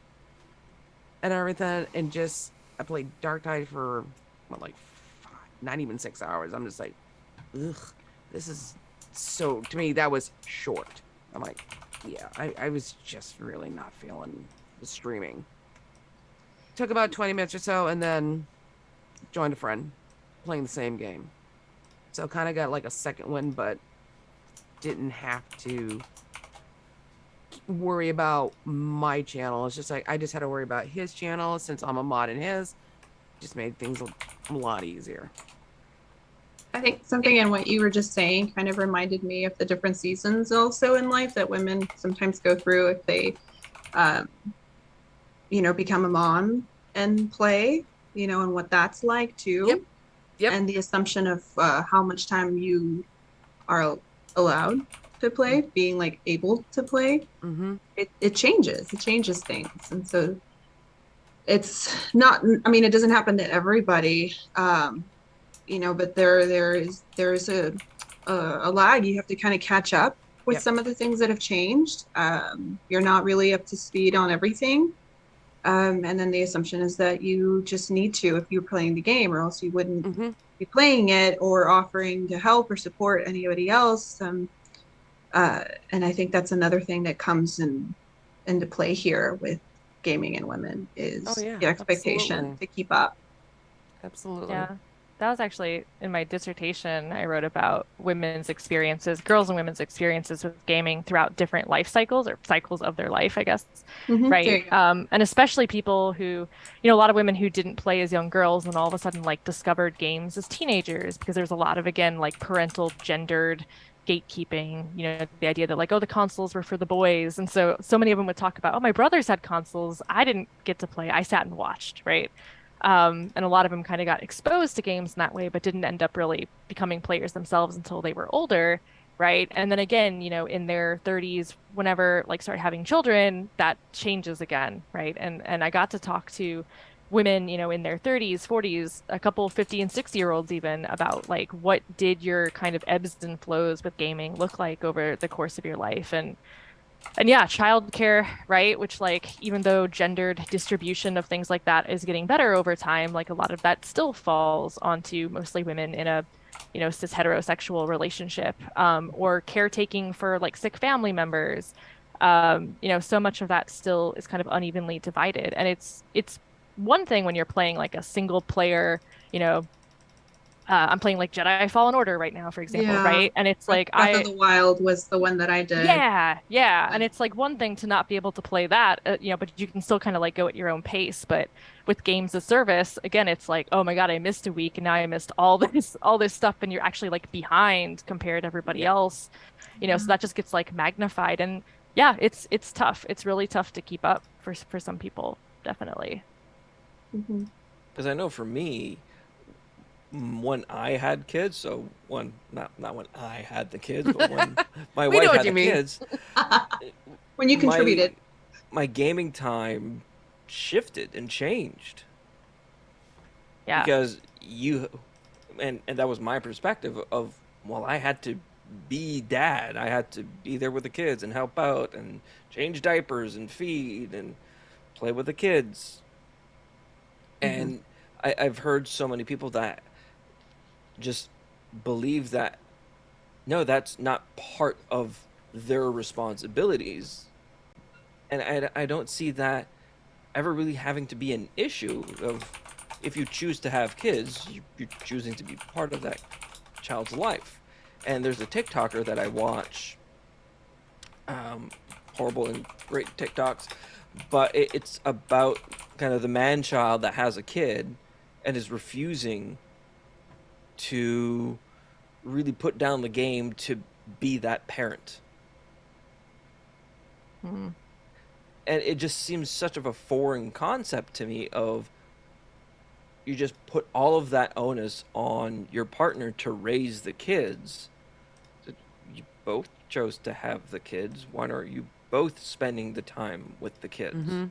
S6: and everything, and just I played Dark Tide for what, like not even 6 hours. I'm just like, ugh, this is so, to me that was short. I'm like, yeah, I was just really not feeling the streaming. Took about 20 minutes or so, and then joined a friend playing the same game. So kind of got like a second win, but didn't have to worry about my channel. It's just like I just had to worry about his channel since I'm a mod in his. Just made things a lot easier.
S4: I think something in what you were just saying kind of reminded me of the different seasons also in life that women sometimes go through if they, um, become a mom and play, and what that's like too.
S6: Yep.
S4: And the assumption of how much time you are allowed to play, being like able to play,
S6: Mm-hmm.
S4: it changes things. And so it's not, I mean, it doesn't happen to everybody, but there's a lag. You have to kind of catch up with
S6: Yep.
S4: some of the things that have changed. You're not really up to speed on everything. And then the assumption is that you just need to if you're playing the game, or else you wouldn't
S6: Mm-hmm.
S4: be playing it or offering to help or support anybody else. And I think that's another thing that comes into play here with gaming and women is
S6: Oh yeah,
S4: the expectation
S6: absolutely.
S4: to keep up.
S6: Absolutely.
S3: Yeah. That was actually in my dissertation. I wrote about women's experiences, girls and women's experiences with gaming throughout different life cycles or cycles of their life, I guess.
S4: There
S3: Right.
S4: you go.
S3: And especially people who, a lot of women who didn't play as young girls and all of a sudden like discovered games as teenagers because there's a lot of, again, like parental gendered gatekeeping, the idea that like, oh, the consoles were for the boys. And so many of them would talk about, oh, my brothers had consoles. I didn't get to play. I sat and watched, right? And a lot of them kind of got exposed to games in that way, but didn't end up really becoming players themselves until they were older, right? And then again, in their 30s, whenever like start having children, that changes again, right? And I got to talk to women, in their 30s, 40s, a couple 50 and 60-year-olds even about like what did your kind of ebbs and flows with gaming look like over the course of your life and yeah, childcare, right? Which like even though gendered distribution of things like that is getting better over time, like a lot of that still falls onto mostly women in a, cis heterosexual relationship, or caretaking for like sick family members. So much of that still is kind of unevenly divided. And it's one thing when you're playing like a single player, I'm playing like Jedi Fallen Order right now, for example,
S4: Yeah.
S3: right? And it's like
S4: Breath of the Wild was the one that I did.
S3: yeah. And it's like one thing to not be able to play that, but you can still kind of like go at your own pace. But with games as service, again, it's like, oh my God, I missed a week and now I missed all this stuff, and you're actually like behind compared to everybody
S6: Yep.
S3: else, so that just gets like magnified. And yeah, it's tough. It's really tough to keep up for some people, definitely.
S4: Mhm.
S2: Because I know for me, when I had kids, so not when I had the kids, but when my
S6: We know
S2: wife
S6: what
S2: had
S6: you
S2: the
S6: mean.
S2: kids,
S4: When you
S2: my
S4: contributed.
S2: my gaming time shifted and changed
S3: Yeah.
S2: because and that was my perspective of, well, I had to be dad. I had to be there with the kids and help out and change diapers and feed and play with the kids.
S6: Mm-hmm.
S2: And I've heard so many people that just believe that no, that's not part of their responsibilities. And I don't see that ever really having to be an issue of if you choose to have kids, you're choosing to be part of that child's life. And there's a TikToker that I watch, um, horrible and great TikToks, but it's about kind of the man child that has a kid and is refusing to really put down the game to be that parent.
S3: Mhm.
S2: And it just seems such of a foreign concept to me of you just put all of that onus on your partner to raise the kids. You both chose to have the kids. Why aren't you both spending the time with the kids?
S6: Mm-hmm.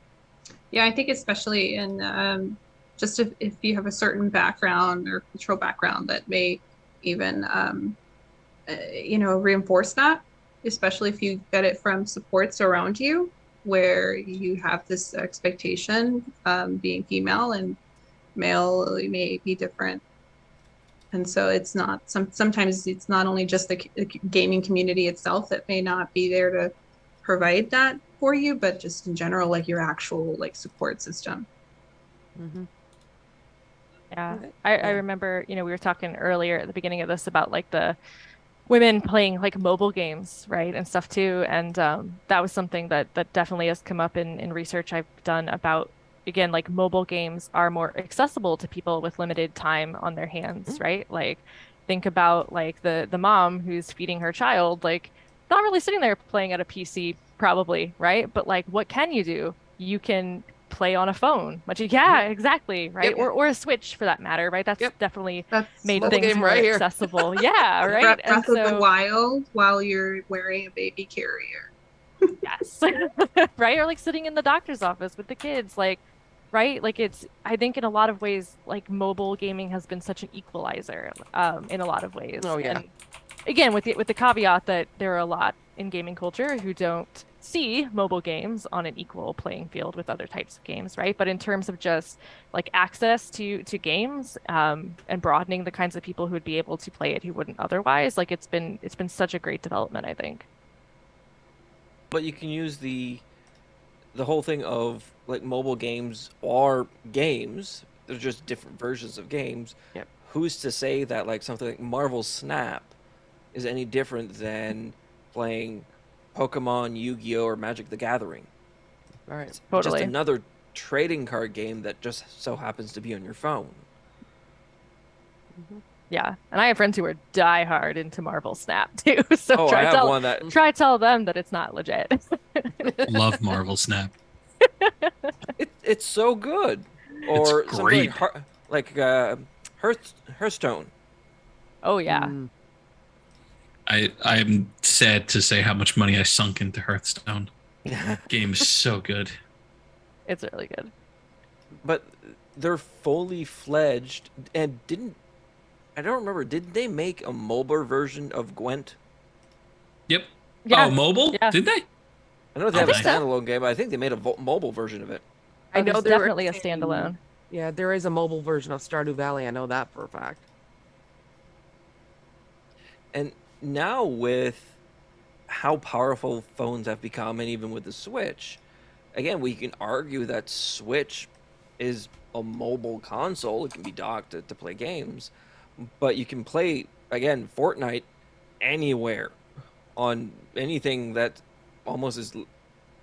S4: Yeah, I think especially in just if you have a certain background or cultural background that may even reinforce that, especially if you get it from supports around you. where you have this expectation, being female, and male may be different. And so it's not sometimes it's not only just the gaming community itself that may not be there to provide that for you, but just in general, like your actual like support system.
S6: Mhm.
S3: Yeah.
S6: Okay.
S3: I
S6: Yeah.
S3: remember, we were talking earlier at the beginning of this about like the women playing like mobile games, right, and stuff too. And that was something that definitely has come up in research I've done about, again, like mobile games are more accessible to people with limited time on their hands, right? Like think about like the mom who's feeding her child, like not really sitting there playing at a PC probably, right? But like what can you do? You can play on a phone. Much yeah, exactly, right?
S6: Yep.
S3: Or a Switch for that matter, right? That's
S6: Yep.
S3: definitely
S4: That's
S3: made
S6: Mobile
S3: things
S6: game
S3: more
S6: right here.
S3: accessible. Yeah, right. And
S4: Breath of the
S3: so,
S4: Wild while you're wearing a baby carrier.
S3: yes, right. Or like sitting in the doctor's office with the kids, like, right. Like I think in a lot of ways, like mobile gaming has been such an equalizer, in a lot of ways.
S6: Oh yeah.
S3: And again, with the caveat that there are a lot in gaming culture who don't see mobile games on an equal playing field with other types of games, right? But in terms of just like access to games, and broadening the kinds of people who would be able to play it who wouldn't otherwise, like it's been such a great development, I think.
S2: But you can use the whole thing of like mobile games are games. They're just different versions of games.
S6: Yep.
S2: Who's to say that like something like Marvel Snap is any different than playing Pokemon, Yu-Gi-Oh, or Magic the Gathering?
S6: All right.
S2: It's just
S3: Totally.
S2: another trading card game that just so happens to be on your phone.
S3: Yeah. And I have friends who are diehard into Marvel Snap too. So
S2: Oh, I have one that
S3: try to tell them that it's not legit.
S5: Love Marvel Snap.
S2: it's so good. Or something
S5: great.
S2: like Hearthstone.
S3: Oh yeah.
S6: Mm.
S5: I'm sad to say how much money I sunk into Hearthstone. Game is so good.
S3: It's really good.
S2: But they're fully fledged and I don't remember, did they make a mobile version of Gwent?
S5: Yep.
S3: Yeah.
S5: Oh, mobile?
S3: Yeah.
S5: Did they?
S2: I know they
S5: Oh,
S2: have a
S5: nice.
S2: standalone game, but I think they made a mobile version of it.
S6: I
S3: Oh,
S6: know
S3: there's
S6: there
S3: definitely a
S6: is
S3: standalone.
S6: Yeah, there is a mobile version of Stardew Valley. I know that for a fact.
S2: And now with how powerful phones have become, and even with the Switch, again, we can argue that Switch is a mobile console. It can be docked to play games, but you can play, again, Fortnite anywhere on anything that almost is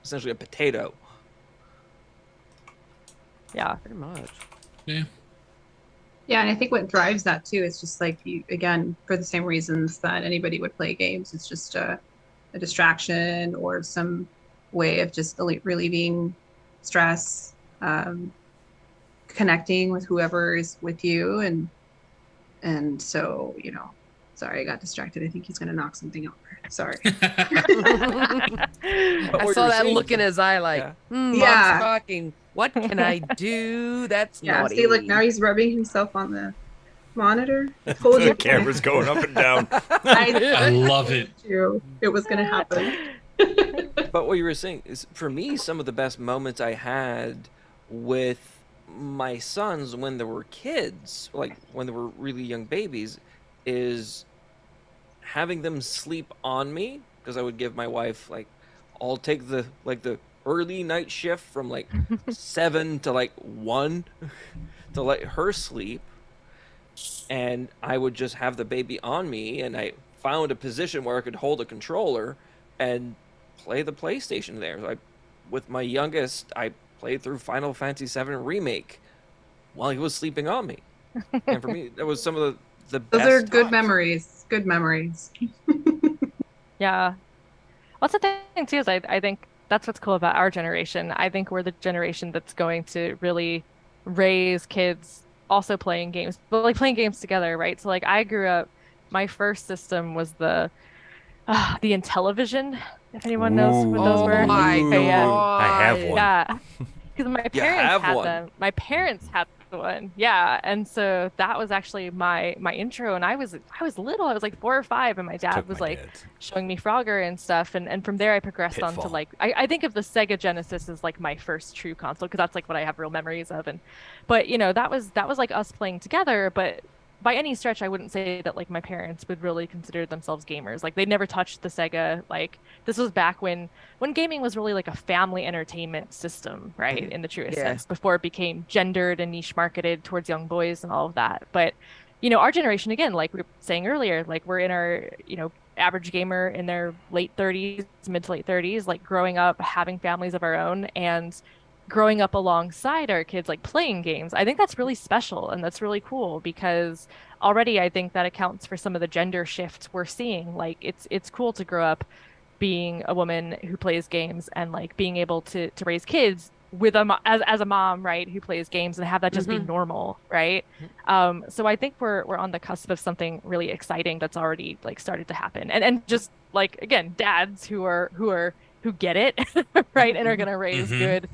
S2: essentially a potato.
S3: Yeah.
S6: Pretty much.
S5: Yeah.
S4: Yeah, and I think what drives that too is just like you, again, for the same reasons that anybody would play games. It's just a distraction or some way of just relieving stress, connecting with whoever is with you, and so sorry, I got distracted. I think he's gonna knock something over. Sorry.
S6: I
S2: what
S6: saw
S2: you're
S6: that
S2: saying-
S6: look in his eye like,
S2: Yeah.
S6: mom's
S4: Yeah.
S6: talking. What can I do? That's
S4: Yeah,
S6: naughty.
S4: see, look, now he's rubbing himself on the monitor. I told you.
S1: The camera's going up and down.
S5: I love it.
S4: It was gonna happen.
S2: But what you were saying is, for me, some of the best moments I had with my sons when they were kids, like when they were really young babies, is having them sleep on me, because I would give my wife like, I'll take the early night shift from like 7 to like 1 to let her sleep, and I would just have the baby on me, and I found a position where I could hold a controller and play the PlayStation there. With my youngest, I played through Final Fantasy VII Remake while he was sleeping on me. And for me, that was some of the
S4: Those
S2: best
S4: are good
S2: times.
S4: memories. Good memories.
S3: Yeah. What's the thing too is I think that's what's cool about our generation. I think we're the generation that's going to really raise kids also playing games, but like playing games together, right? So like I grew up, my first system was the Intellivision, if anyone knows what those
S6: Oh
S3: were.
S6: my
S3: Okay, yeah.
S6: god.
S1: I have one.
S3: Yeah. Because my
S2: You
S3: parents
S2: have
S3: had
S2: one.
S3: them. My parents had one. Yeah. And so that was actually my intro. And I was little. I was like 4 or 5, and my dad
S1: Took
S3: was
S1: my
S3: like
S1: dad's.
S3: showing me Frogger and stuff. And from there I progressed on to
S1: Pitfall.
S3: like I think of the Sega Genesis as like my first true console, because that's like what I have real memories of. And but that was like us playing together, but by any stretch I wouldn't say that like my parents would really consider themselves gamers. Like they never touched the Sega. Like this was back when gaming was really like a family entertainment system, right? In the truest
S6: Yeah.
S3: sense, before it became gendered and niche marketed towards young boys and all of that. But, our generation, again, like we were saying earlier, like we're in our, average gamer in their late 30s, mid to late 30s, like growing up, having families of our own, and growing up alongside our kids, like playing games. I think that's really special and that's really cool, because already I think that accounts for some of the gender shifts we're seeing. Like it's cool to grow up being a woman who plays games, and like being able to raise kids with as a mom, right, who plays games, and have that just be
S6: Mhm.
S3: normal, right? So I think we're on the cusp of something really exciting that's already like started to happen. And just like, again, dads who get it, right, and are going to raise
S5: Mm-hmm.
S3: good,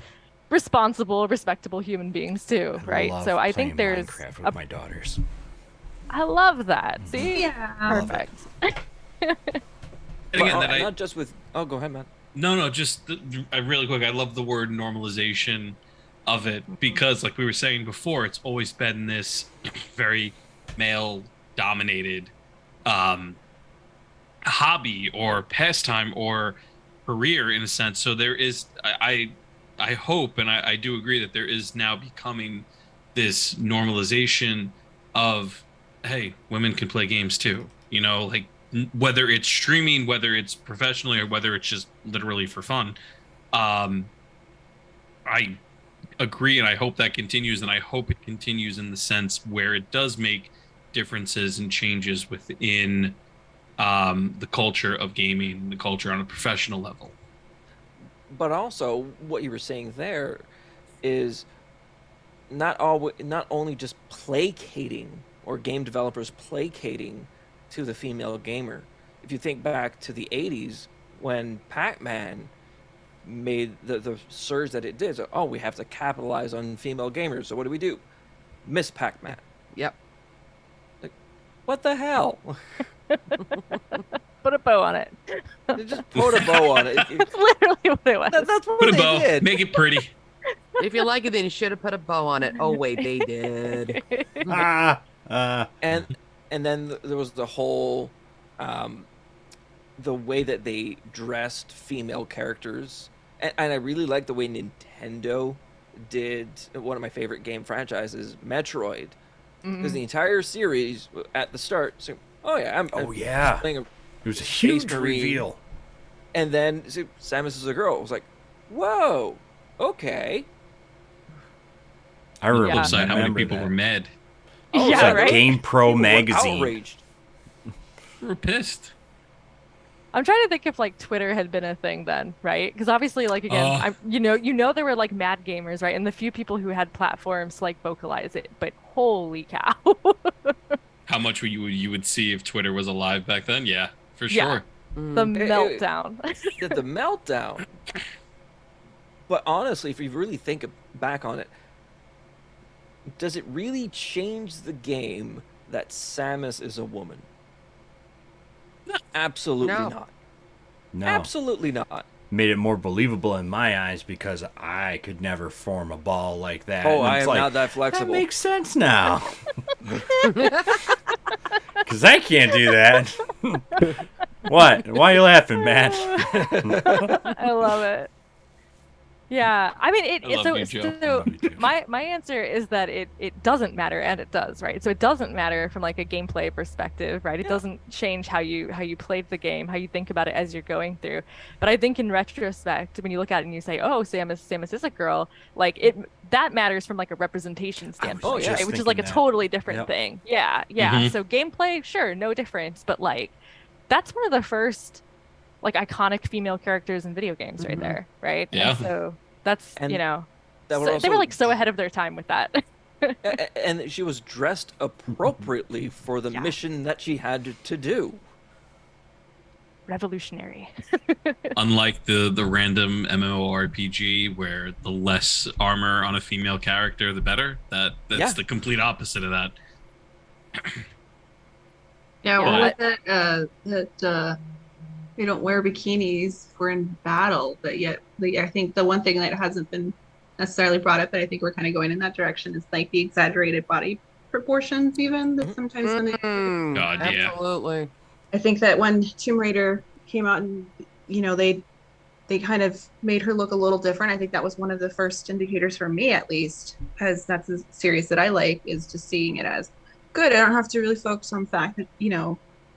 S3: responsible, respectable human beings too,
S1: I
S3: right? So
S1: love
S3: I think
S1: playing
S3: there's
S1: Minecraft
S3: a
S1: with my daughters.
S3: I love that. See?
S4: Yeah.
S1: Love it.
S3: Perfect.
S5: And again,
S2: Well,
S5: that I
S2: not just with. Oh, go ahead, man.
S5: no, just really quick. I love the word normalization of it, because, like we were saying before, it's always been this very male dominated um, hobby or pastime or career, in a sense. So there is, I hope, and I do agree that there is now becoming this normalization of, hey, women can play games too. Like, whether it's streaming, whether it's professionally, or whether it's just literally for fun. Um, I agree, and I hope that continues, and I hope it continues in the sense where it does make differences and changes within the culture of gaming, the culture on a professional level.
S2: But also, what you were saying there is not only just placating, or game developers placating to the female gamer. If you think back to the 80s, when Pac-Man made the surge that it did, so, oh, we have to capitalize on female gamers. So what do? Miss Pac-Man.
S6: Yep.
S2: Like, what the hell?
S3: Put a bow on it.
S2: They just put a bow on it.
S3: That's literally what it was.
S2: That's what
S5: Put a
S2: they
S5: bow,
S2: did.
S5: make it pretty.
S6: If you like it, then you should have put a bow on it. Oh wait, they did.
S2: and then there was the whole the way that they dressed female characters, and I really like the way Nintendo did one of my favorite game franchises, Metroid, because the entire series at the start, so, oh yeah, I'm
S1: Yeah.
S2: playing a,
S1: It was a huge
S2: Marine.
S1: reveal.
S2: and then so, Samus is a girl. I was like, whoa, okay.
S1: I remember,
S3: Yeah.
S5: Flip side, how many
S1: remember
S5: people
S1: that.
S5: were mad?
S2: Oh,
S3: Yeah,
S1: It's like
S3: right?
S1: Game Pro
S2: People were
S1: magazine.
S2: outraged.
S5: We were pissed.
S3: I'm trying to think if like Twitter had been a thing then, right? Because obviously, like again,
S5: Oh.
S3: I'm there were like mad gamers, right? And the few people who had platforms to like vocalize it, but holy cow.
S5: How much you would see if Twitter was alive back then? Yeah, for
S3: Yeah.
S5: sure.
S3: The meltdown.
S2: The meltdown. But honestly, if you really think back on it, does it really change the game that Samus is a woman? Absolutely
S6: No.
S2: not.
S1: No.
S2: Absolutely not.
S1: Made it more believable in my eyes, because I could never form a ball like that.
S2: Oh,
S1: And
S2: I
S1: it's
S2: am
S1: like,
S2: not that flexible.
S1: that makes sense now. Because I can't do that. What? Why are you laughing, Matt?
S3: I love it. Yeah, I mean,
S5: I love you, Joe.
S1: I
S3: so
S1: love you too.
S3: my answer is that it doesn't matter, and it does, right? So it doesn't matter from like a gameplay perspective, right? It doesn't change how you played the game, how you think about it as you're going through. But I think in retrospect, when you look at it and you say, "Oh, Samus is a girl," like that matters from like a representation standpoint,
S2: just
S3: right? Which is like a
S1: thinking that.
S3: totally different
S1: Yep.
S3: thing. Yeah, yeah.
S5: Mhm.
S3: So gameplay, sure, no difference, but like that's one of the first like iconic female characters in video games right there, right?
S5: Yeah.
S3: And so that's,
S2: And
S3: that
S2: That would
S3: they
S2: also,
S3: were like so ahead of their time with that.
S2: and she was dressed appropriately for the
S3: Yeah.
S2: mission that she had to do.
S3: revolutionary.
S5: Unlike the random MMORPG where the less armor on a female character, the better. That's
S2: Yeah.
S5: the complete opposite of that.
S4: Yeah,
S3: Yeah.
S4: what was that we don't wear bikinis if we're in battle, but yet I think the one thing that hasn't been necessarily brought up, but I think we're kind of going in that direction, is like the exaggerated body proportions even that sometimes when they
S5: God, yeah.
S6: Absolutely.
S4: I think that when Tomb Raider came out and they kind of made her look a little different. I think that was one of the first indicators for me, at least, because that's a series that I like, is just seeing it as good. I don't have to really focus on the fact that,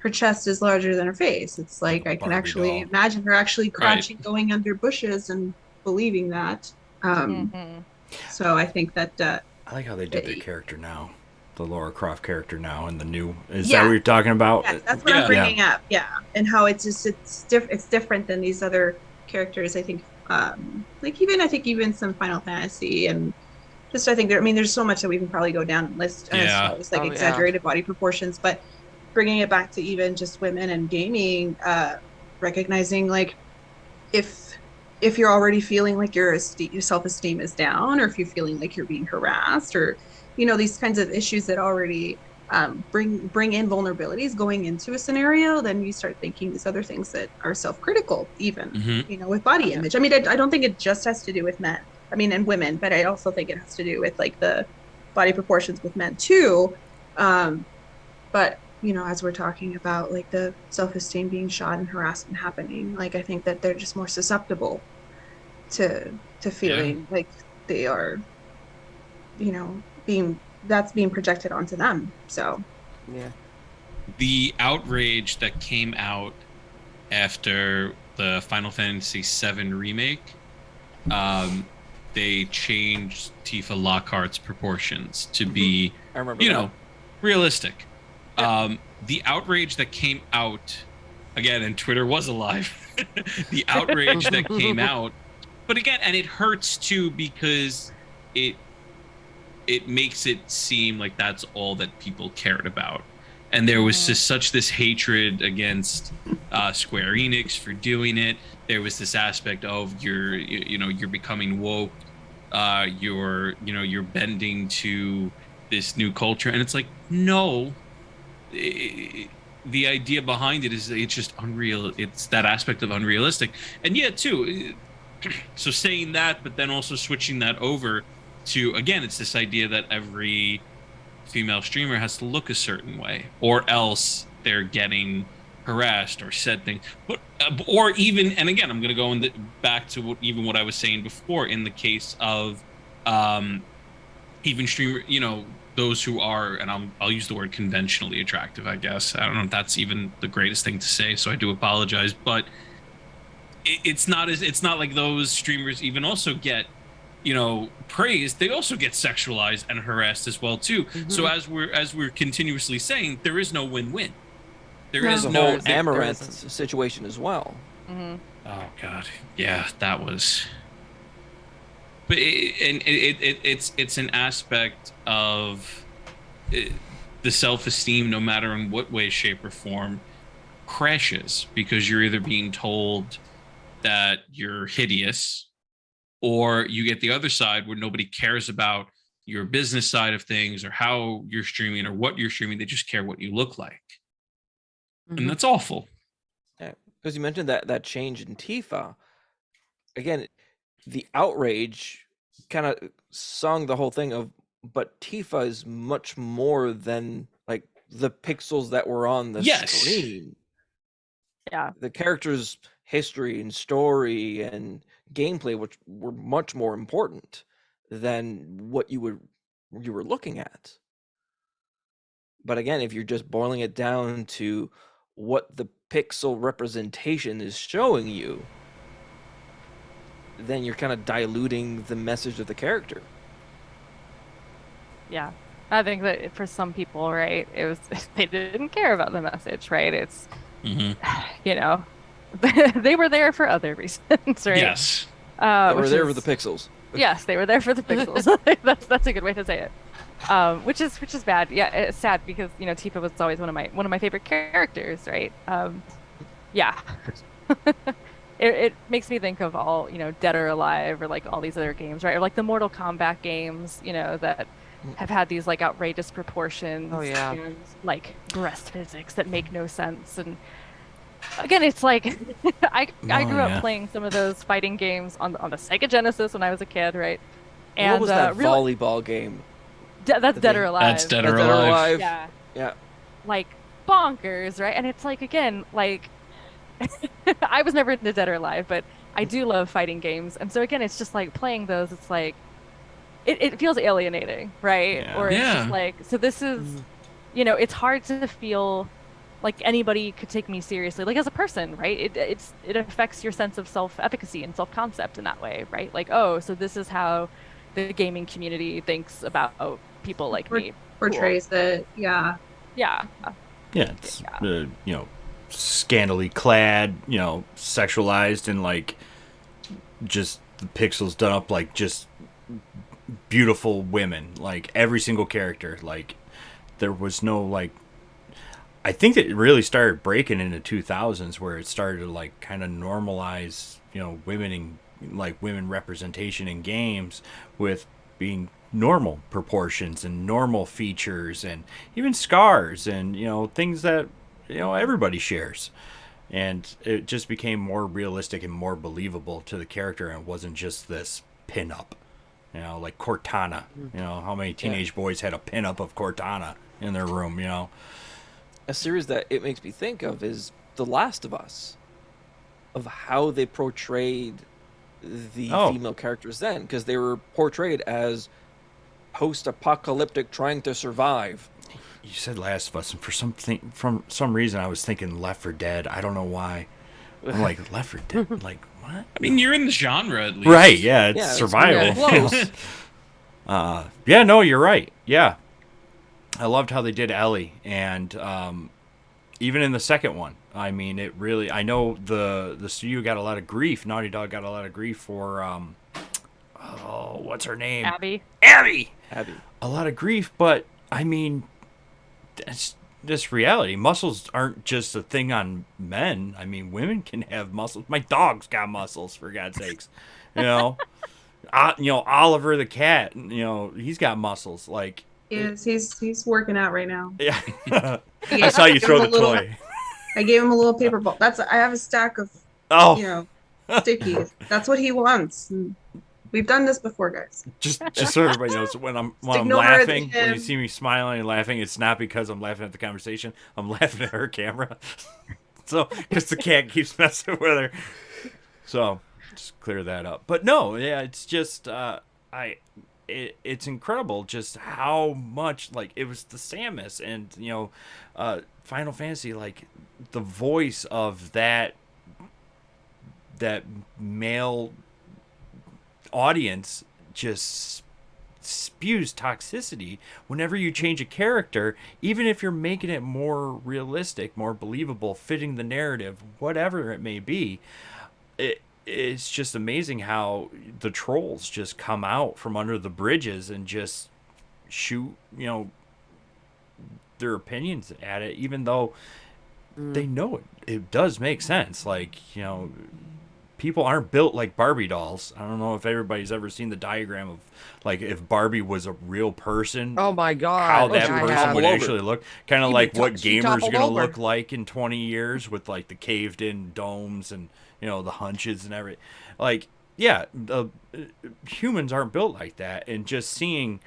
S4: her chest is larger than her face. It's like I can
S1: Barbie
S4: actually
S1: doll.
S4: imagine her actually crouching, going under bushes and believing that.
S3: Mhm.
S4: So I think that,
S1: I like how they did the character now, the Laura Croft character now, and the new. Is
S4: Yeah.
S1: that what you're talking about?
S4: yes, that's what
S5: Yeah.
S4: I'm bringing up. Yeah. And how it's different than these other characters. I think, I think even some Final Fantasy and just, I think there's so much that we can probably go down and list as
S5: Yeah.
S4: far as like
S6: Oh, yeah.
S4: exaggerated body proportions, but bringing it back to even just women and gaming, recognizing like if you're already feeling like your self-esteem is down, or if you're feeling like you're being harassed, or these kinds of issues that already bring in vulnerabilities going into a scenario, then you start thinking these other things that are self-critical, even
S5: Mhm.
S4: with body image. I mean, I don't think it just has to do with men, and women, but I also think it has to do with like the body proportions with men too. But as we're talking about like the self-esteem being shot and harassment happening, like I think that they're just more susceptible to feeling like they are, being that's being projected onto them. So
S2: Yeah.
S5: The outrage that came out after the Final Fantasy VII remake, they changed Tifa Lockhart's proportions to be,
S2: I remember that.
S5: realistic.
S2: Yeah.
S5: The outrage that came out, again, and Twitter was alive. The outrage that came out, but again, and it hurts too because it makes it seem like that's all that people cared about. And there was just such this hatred against Square Enix for doing it. There was this aspect of you're becoming woke, you're bending to this new culture, and it's like, no. The idea behind it is it's just unreal. It's that aspect of unrealistic, and yeah, too. So saying that, but then also switching that over to, again, it's this idea that every female streamer has to look a certain way, or else they're getting harassed or said things. But or even, and again, I'm going to go back to what I was saying before in the case of even streamer, those who are, and I'll use the word conventionally attractive, I guess. I don't know if that's even the greatest thing to say, so I do apologize, but it's not like those streamers even also get praised. They also get sexualized and harassed as well too. So as we're continuously saying, there is no win-win. There
S4: No.
S5: is
S2: The
S5: no
S2: whole Amaranth
S6: isn't.
S2: situation as well.
S3: Mm-hmm.
S5: Oh God, yeah, that was. But it's an aspect of the self-esteem, no matter in what way, shape, or form, crashes because you're either being told that you're hideous, or you get the other side where nobody cares about your business side of things or how you're streaming or what you're streaming. They just care what you look like. And that's awful.
S2: Yeah. Because you mentioned that change in Tifa. Again, the outrage kind of sung the whole thing of, but Tifa is much more than like the pixels that were on the screen.
S3: Yeah.
S2: The character's history and story and gameplay, which were much more important than what you were looking at. But again, if you're just boiling it down to what the pixel representation is showing you, then you're kind of diluting the message of the character.
S3: Yeah. I think that for some people, right, it was they didn't care about the message, right? It's they were there for other reasons, right?
S5: Yes.
S2: They were there for the pixels.
S3: Yes, they were there for the pixels. That's a good way to say it. Which is bad. Yeah, it's sad because Tifa was always one of my favorite characters, right? Yeah. It makes me think of all, Dead or Alive or like all these other games, right? Or like the Mortal Kombat games, that have had these like outrageous
S6: Oh
S3: proportions
S6: yeah.
S3: and like breast physics that make no sense. And again, it's like I
S1: Oh
S3: grew up
S1: yeah.
S3: playing some of those fighting games on the Sega Genesis when I was a kid, right?
S2: What
S3: And
S2: was that
S3: really,
S2: volleyball game?
S3: that's
S2: That
S3: Dead or
S2: they
S5: That's
S3: Alive.
S5: Dead or
S2: That's Dead or
S5: Alive.
S2: Alive.
S3: Yeah,
S2: Yeah.
S3: like bonkers, right? And it's like again, like I was never into Dead or Alive, but I do love fighting games. And so again, it's just like playing those, it's like it feels alienating, right?
S1: Yeah.
S3: Or it's just
S5: Yeah.
S3: like, so this is,
S6: Mhm.
S3: it's hard to feel like anybody could take me seriously, like as a person, right? It affects your sense of self-efficacy and self-concept in that way, right? Like, oh, so this is how the gaming community thinks about people like
S4: Por-
S3: me. Cool.
S4: portrays it. Yeah.
S3: Yeah.
S1: Yeah, it's
S3: Yeah.
S1: scantily clad, sexualized, and like just the pixels done up like just beautiful women, like every single character. Like there was no like. I think that it really started breaking in the 2000s, where it started to like kind of normalize, women in like women representation in games with being normal proportions and normal features and even scars and things that everybody shares. And it just became more realistic and more believable to the character, and it wasn't just this pin-up, like Cortana. How many
S2: Yeah.
S1: teenage boys had a pin-up of Cortana in their room?
S2: A series that it makes me think of is The Last of Us, of how they portrayed the
S1: Oh.
S2: female characters then, because they were portrayed as post-apocalyptic trying to survive.
S1: You said Last of Us, and from some reason I was thinking Left 4 Dead. I don't know why. I'm like Left 4 Dead. Like what?
S5: I mean, you're in the genre at least.
S1: Right? Yeah, it's
S2: Yeah, it's
S1: survival.
S2: close.
S1: Yeah, no, you're right. Yeah, I loved how they did Ellie, and even in the second one, I mean, it really. I know the studio got a lot of grief. Naughty Dog got a lot of grief for what's her name?
S3: Abby.
S1: Abby.
S2: Abby.
S1: A lot of grief, but I mean, that's this reality. Muscles aren't just a thing on men. I mean, women can have muscles. My dog's got muscles, for God's sakes. You know, Oliver the cat. He's got muscles. Like,
S4: He's working out right now.
S1: yeah.
S4: Yeah,
S1: I saw you
S4: give
S1: throw
S4: him
S1: the
S4: a little-
S1: toy.
S4: I gave him a little paper ball. I have a stack of
S1: Oh,
S4: stickies. That's what he wants. And we've done this before, guys.
S1: just so everybody knows, when I'm
S4: Sticking over at
S1: laughing, when you
S4: him.
S1: see me smiling and laughing, it's not because I'm laughing at the conversation. I'm laughing at her camera. So, because the cat keeps messing with her. So, just clear that up. But no, yeah, it's just it's incredible just how much like it was the Samus and Final Fantasy, like the voice of that male audience just spews toxicity whenever you change a character, even if you're making it more realistic, more believable, fitting the narrative, whatever it may be. It's just amazing how the trolls just come out from under the bridges and just shoot their opinions at it, even though they know it does make sense. Like, people aren't built like Barbie dolls. I don't know if everybody's ever seen the diagram of like if Barbie was a real person,
S6: Oh my god.
S1: how that
S6: yeah, I
S1: person
S6: have.
S1: would
S2: Topple
S1: actually look. Kind of
S6: She'd be
S1: like
S6: to-
S1: what
S6: she'd
S1: gamers
S6: topple
S1: are going to
S6: over.
S1: look like in 20 years with like the caved in domes and the hunches and everything. Like, yeah, humans aren't built like that. And just seeing,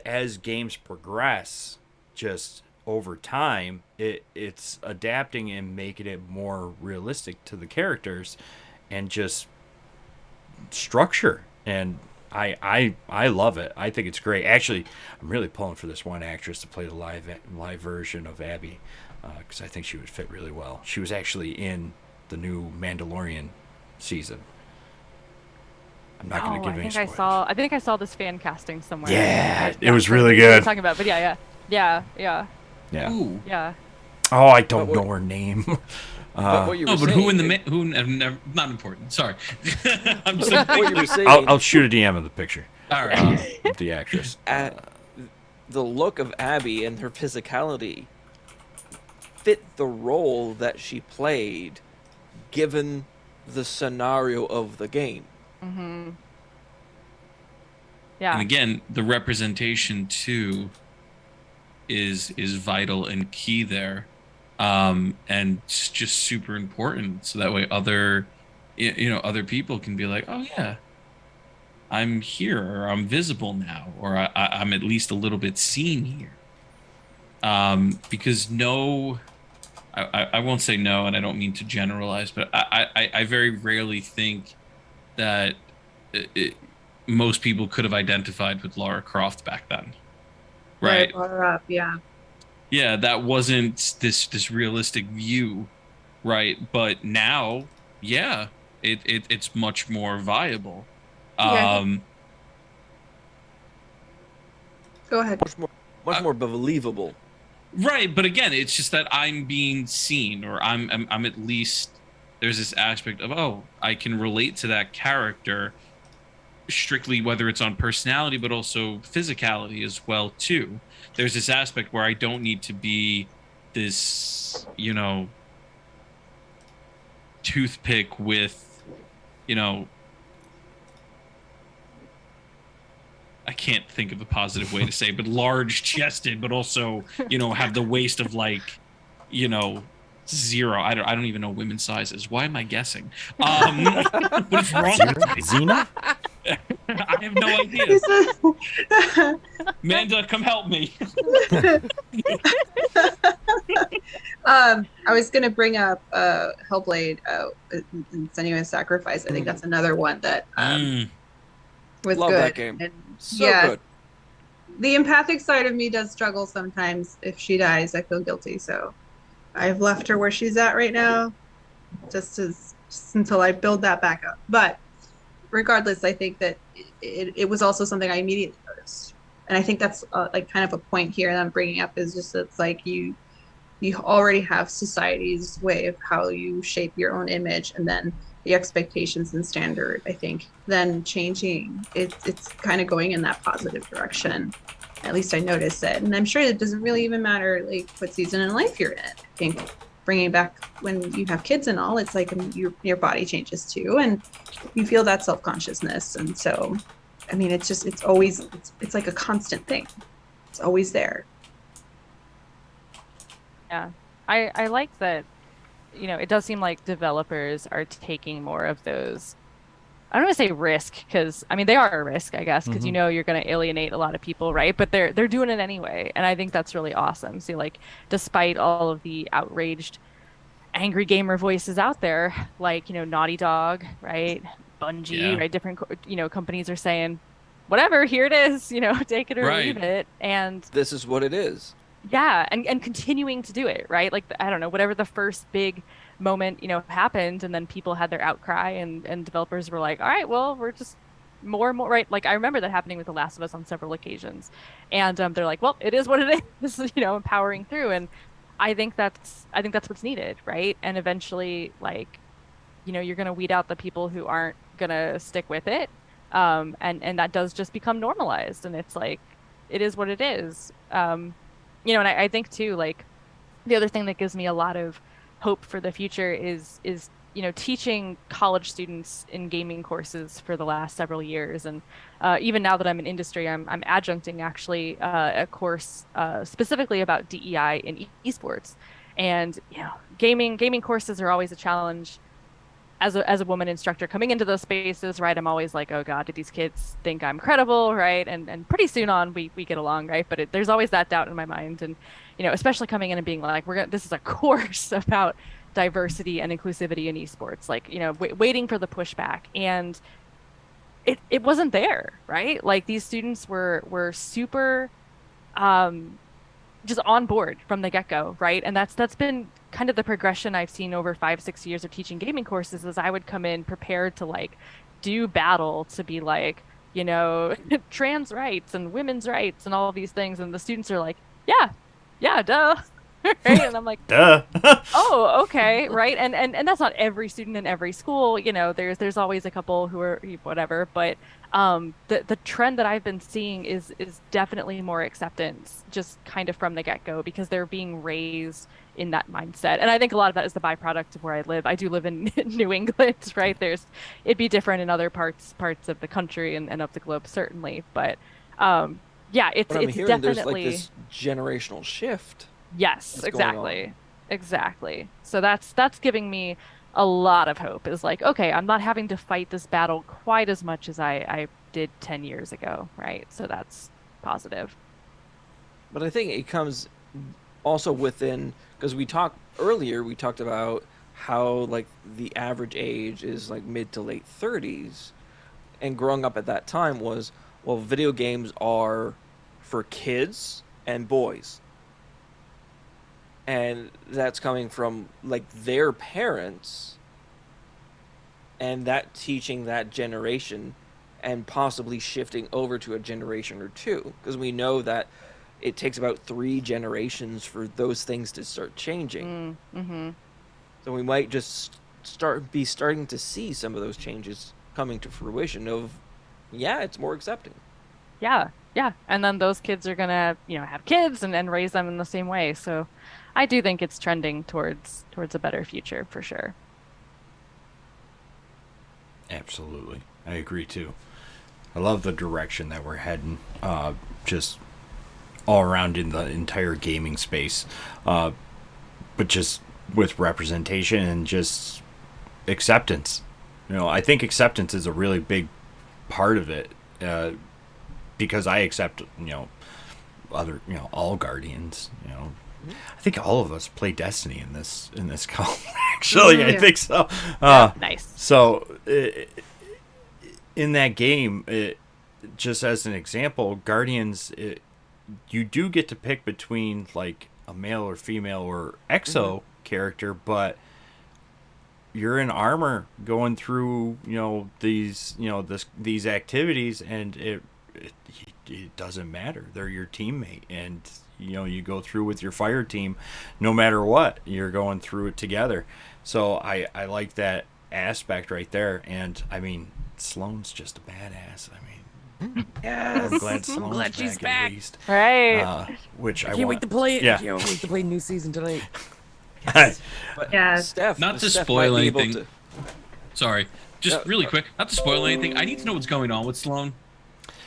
S1: as games progress, just over time, it's adapting and making it more realistic to the characters and just structure. And I love it. I think it's great. Actually, I'm really pulling for this one actress to play the live version of Abby, because I think she would fit really well. She was actually in the new Mandalorian season. I'm not going to give any spoilers.
S3: I think I saw this fan casting somewhere.
S1: Yeah,
S3: I-
S1: it was
S3: I
S1: really
S3: know what you're
S1: good.
S3: talking about, but yeah.
S1: Yeah.
S5: Ooh.
S1: Oh, I don't
S2: But
S1: know
S2: what-
S1: her name.
S2: But what you were
S5: No, but
S2: saying,
S5: who in the who never, not important. Sorry. I'm just
S2: what you were saying,
S1: I'll shoot a DM of the picture
S5: all right.
S1: of the actress.
S2: at the look of Abby and her physicality fit the role that she played given the scenario of the game.
S3: Mm-hmm.
S5: And
S3: Yeah.
S5: again, the representation too is vital and key there. And it's just super important, so that way other other people can be like, oh yeah, I'm here, or I'm visible now, or I'm at least a little bit seen here. Because no, I won't say no, and I don't mean to generalize, but I very rarely think that it, most people could have identified with Lara Croft back then,
S4: Yeah, I
S5: right?
S4: brought her up. Yeah.
S5: Yeah, that wasn't this realistic view, right? But now, yeah, it's much more viable.
S4: Yeah, I think.
S5: Um,
S4: Go ahead.
S2: Much
S5: uh,
S2: more believable.
S5: right, but again, it's just that I'm being seen, or I'm at least there's this aspect of, oh, I can relate to that character strictly, whether it's on personality but also physicality as well too. There's this aspect where I don't need to be this, toothpick with, you know, I can't think of a positive way to say, but large chested, but also, have the waist of like, you know, zero. I don't even know women's sizes. Why am I guessing? What is wrong with me?
S1: Xena?
S5: I have no idea.
S4: This is-
S5: Manda, come help me.
S4: I was gonna bring up Hellblade, and Senua's Sacrifice. I think that's another one that was
S2: Love
S4: good.
S2: that game.
S4: And
S2: So
S4: yeah,
S2: good.
S4: the empathic side of me does struggle sometimes. If she dies, I feel guilty. So I've left her where she's at right now, just until I build that back up. But regardless, I think that it was also something I immediately noticed, and I think that's like kind of a point here that I'm bringing up is just it's like you already have society's way of how you shape your own image, and then the expectations and standard, I think then changing it's kind of going in that positive direction. At least I noticed it, and I'm sure it doesn't really even matter like what season in life you're in. I think bringing it back when you have kids and all, it's like your body changes too, and you feel that self-consciousness. And so I mean it's always it's like a constant thing. It's always there.
S3: Yeah. I like that, it does seem like developers are taking more of those. I don't want to say risk because I mean they are a risk, I guess, because you're going to alienate a lot of people, right? But they're doing it anyway, and I think that's really awesome. See, like despite all of the outraged, angry gamer voices out there, like Naughty Dog, right? Bungie,
S5: Yeah.
S3: right? Different companies are saying, whatever, here it is, take it or
S5: Right.
S3: leave it, and
S2: This is what it is.
S3: yeah, and continuing to do it, right? Like I don't know, whatever the first big moment, happened, and then people had their outcry, and developers were like, all right, well, we're just more and more, right? Like I remember that happening with The Last of Us on several occasions, and they're like, well, it is what it is, empowering through, and I think that's what's needed, right? And eventually, like, you're gonna weed out the people who aren't gonna stick with it, and that does just become normalized, and it's like it is what it is. And I think too, like the other thing that gives me a lot of hope for the future is teaching college students in gaming courses for the last several years, and even now that I'm in industry, I'm adjuncting actually a course specifically about DEI in esports, and gaming courses are always a challenge. As a woman instructor coming into those spaces, right, I'm always like, oh God, do these kids think I'm credible, right? And pretty soon on, we get along, right? But there's always that doubt in my mind, and especially coming in and being like, this is a course about diversity and inclusivity in esports, like waiting for the pushback, and it wasn't there, right? Like these students were super just on board from the get-go, right? And that's been kind of the progression I've seen over 5-6 years of teaching gaming courses. Is I would come in prepared to like do battle to be like, trans rights and women's rights and all of these things, and the students are like, yeah, duh. Right? And I'm like,
S1: Duh.
S3: oh, okay, right. And that's not every student in every school. There's always a couple who are whatever, but the trend that I've been seeing is definitely more acceptance, just kind of from the get-go, because they're being raised in that mindset. And I think a lot of that is the byproduct of where I live. I do live in New England, right? It'd be different in other parts of the country and of the globe, certainly. But yeah,
S2: What I'm
S3: it's
S2: hearing, there's like
S3: definitely.
S2: this generational shift
S3: Yes,
S2: that's going on.
S3: exactly. Exactly. So that's giving me a lot of hope. Is like, okay, I'm not having to fight this battle quite as much as I did 10 years ago, right? So that's positive.
S2: But I think it comes also within, because we talked about how like the average age is like mid to late 30s, and growing up at that time was, well, video games are for kids and boys, and that's coming from like their parents, and that teaching that generation and possibly shifting over to a generation or two, because we know that it takes about 3 generations for those things to start changing.
S3: Mm-hmm.
S2: So we might just starting to see some of those changes coming to fruition of, yeah, it's more accepting.
S3: Yeah, yeah. And then those kids are gonna, have kids and raise them in the same way. So I do think it's trending towards a better future for sure.
S1: Absolutely. I agree too. I love the direction that we're heading, just all around in the entire gaming space. But just with representation and just acceptance. I think acceptance is a really big part of it, because I accept, all guardians. I think all of us play Destiny in this call. Actually, I think so.
S3: Nice.
S1: So in that game, just as an example, Guardians, you do get to pick between like a male or female or exo character, but you're in armor going through these activities, and it doesn't matter. They're your teammate, and you go through with your fire team no matter what. You're going through it together. So I like that aspect right there. And I mean, Sloane's just a badass. I mean,
S6: Yes.
S1: I'm glad Sloane's
S6: I'm glad she's back.
S1: at least.
S3: Right.
S1: Which
S6: I can't wait to play it.
S1: Yeah.
S6: I can't wait to play new season tonight.
S2: But
S4: Yes.
S2: Steph,
S5: Not to
S2: Steph
S5: spoil
S2: might be able
S5: anything. Sorry, just really quick, not to spoil anything. I need to know what's going on with Sloane.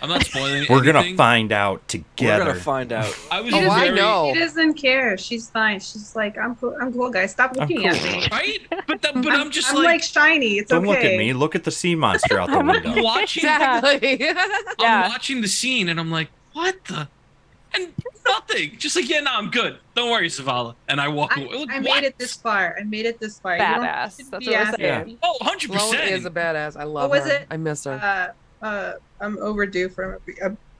S5: I'm not spoiling
S1: We're
S2: anything.
S1: gonna find out together.
S2: We're gonna find out.
S5: I was
S6: Oh, I
S5: very,
S6: know.
S4: She doesn't care. She's fine. She's like, I'm cool, guys. Stop looking at me.
S5: right, but I'm just
S4: I'm like shiny. It's
S1: Don't
S4: okay.
S1: look at me. Look at the sea monster out the window.
S5: watching.
S6: Exactly.
S3: Yeah.
S5: I'm watching the scene and I'm like, what the? And nothing. Just like, yeah, no, I'm good. Don't worry, Savala. And I walk away.
S4: I made it this far. You
S3: Badass.
S4: don't
S3: That's
S4: should
S3: what
S4: be
S3: we're
S4: asking
S3: saying.
S4: me.
S5: Oh,
S6: Sloane
S5: 100%.
S6: is a badass. I love
S4: What was
S6: her.
S4: it?
S6: I miss her.
S4: I'm overdue from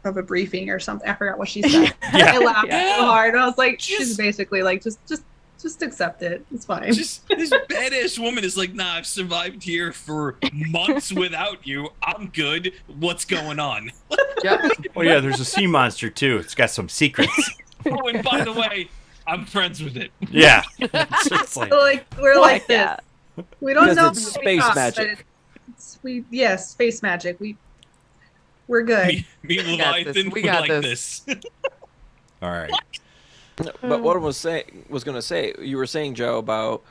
S4: of a briefing or something. I forgot what she said.
S1: Yeah.
S4: I laughed
S5: Yeah.
S4: so hard. I was like, she's
S5: Just-
S4: basically like, just accept it. It's fine.
S5: Just this badass woman is like, nah, I've survived here for months without you. I'm good. What's going on?
S6: Yep.
S1: Oh yeah, there's a sea monster too. It's got some secrets.
S5: Oh, and by the way, I'm friends with it.
S1: Yeah. It's just like,
S4: So, like we're like this.
S3: Yeah.
S4: We don't
S2: Because
S4: know
S2: it's
S4: the
S2: space
S4: cost,
S2: magic.
S4: but yes, space magic. We're good.
S5: Me and
S6: got this.
S5: Leviathan
S6: We
S5: were
S6: got
S5: like
S6: this.
S5: this.
S1: all right.
S2: But what I was gonna say, you were saying, Joe, about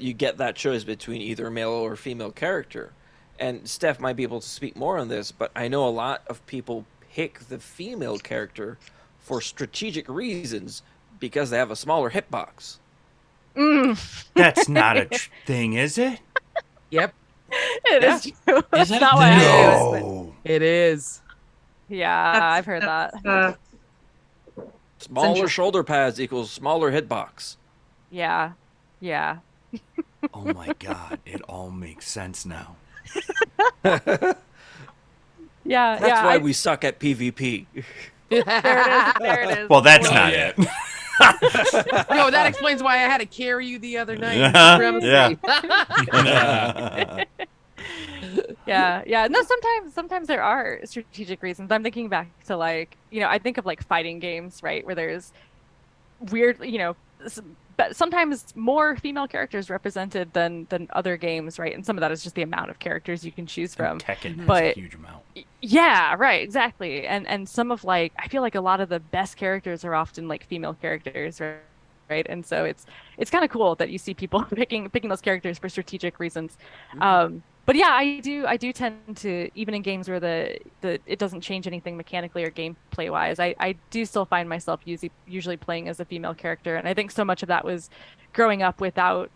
S2: you get that choice between either a male or female character, and Steph might be able to speak more on this. But I know a lot of people pick the female character for strategic reasons because they have a smaller hitbox.
S1: That's not a thing, is it?
S6: Yep.
S3: It is true.
S5: Is
S3: That's
S5: that
S3: not
S5: a
S3: why I
S5: thing?
S3: do it.
S1: No.
S6: It is.
S3: Yeah,
S4: That's-
S3: I've heard that.
S4: that's,
S2: Smaller
S4: Central.
S2: shoulder pads equals smaller hitbox.
S3: Yeah. Yeah.
S1: Oh my god, it all makes sense now.
S3: Yeah.
S2: That's
S3: yeah.
S2: why we suck at PvP.
S3: There it is. There it is.
S1: Well, that's
S5: Well,
S1: not
S5: yeah.
S1: it.
S6: No, that explains why I had to carry you the other night.
S1: Yeah.
S3: Yeah, yeah. No, sometimes there are strategic reasons. I'm thinking back to I think of like fighting games, right? Where there's weird, sometimes more female characters represented than other games, right? And some of that is just the amount of characters you can choose
S1: And
S3: from.
S1: Tekken has a
S3: But
S1: huge amount.
S3: yeah, right, exactly. And some of like I feel like a lot of the best characters are often like female characters, right? Right. And so it's kind of cool that you see people picking those characters for strategic reasons. But yeah, I do tend to, even in games where the it doesn't change anything mechanically or gameplay wise, I do still find myself usually playing as a female character. And I think so much of that was growing up without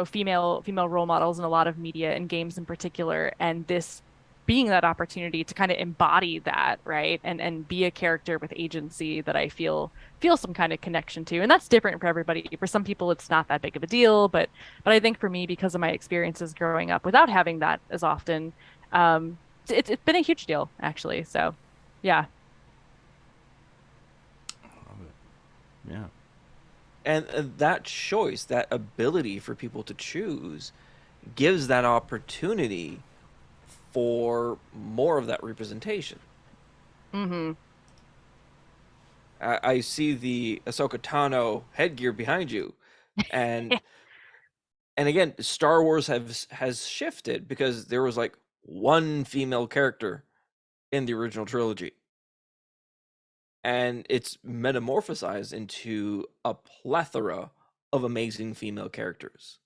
S3: female role models in a lot of media and games in particular, and this being that opportunity to kind of embody that, right? And be a character with agency that I feel some kind of connection to. And that's different for everybody. For some people it's not that big of a deal, but I think for me, because of my experiences growing up without having that as often, it's been a huge deal actually. So yeah.
S1: Yeah.
S2: And that choice, that ability for people to choose, gives that opportunity for more of that representation.
S3: Mm-hmm.
S2: I see the Ahsoka Tano headgear behind you, and and again, Star Wars has shifted because there was like one female character in the original trilogy, and it's metamorphosized into a plethora of amazing female characters.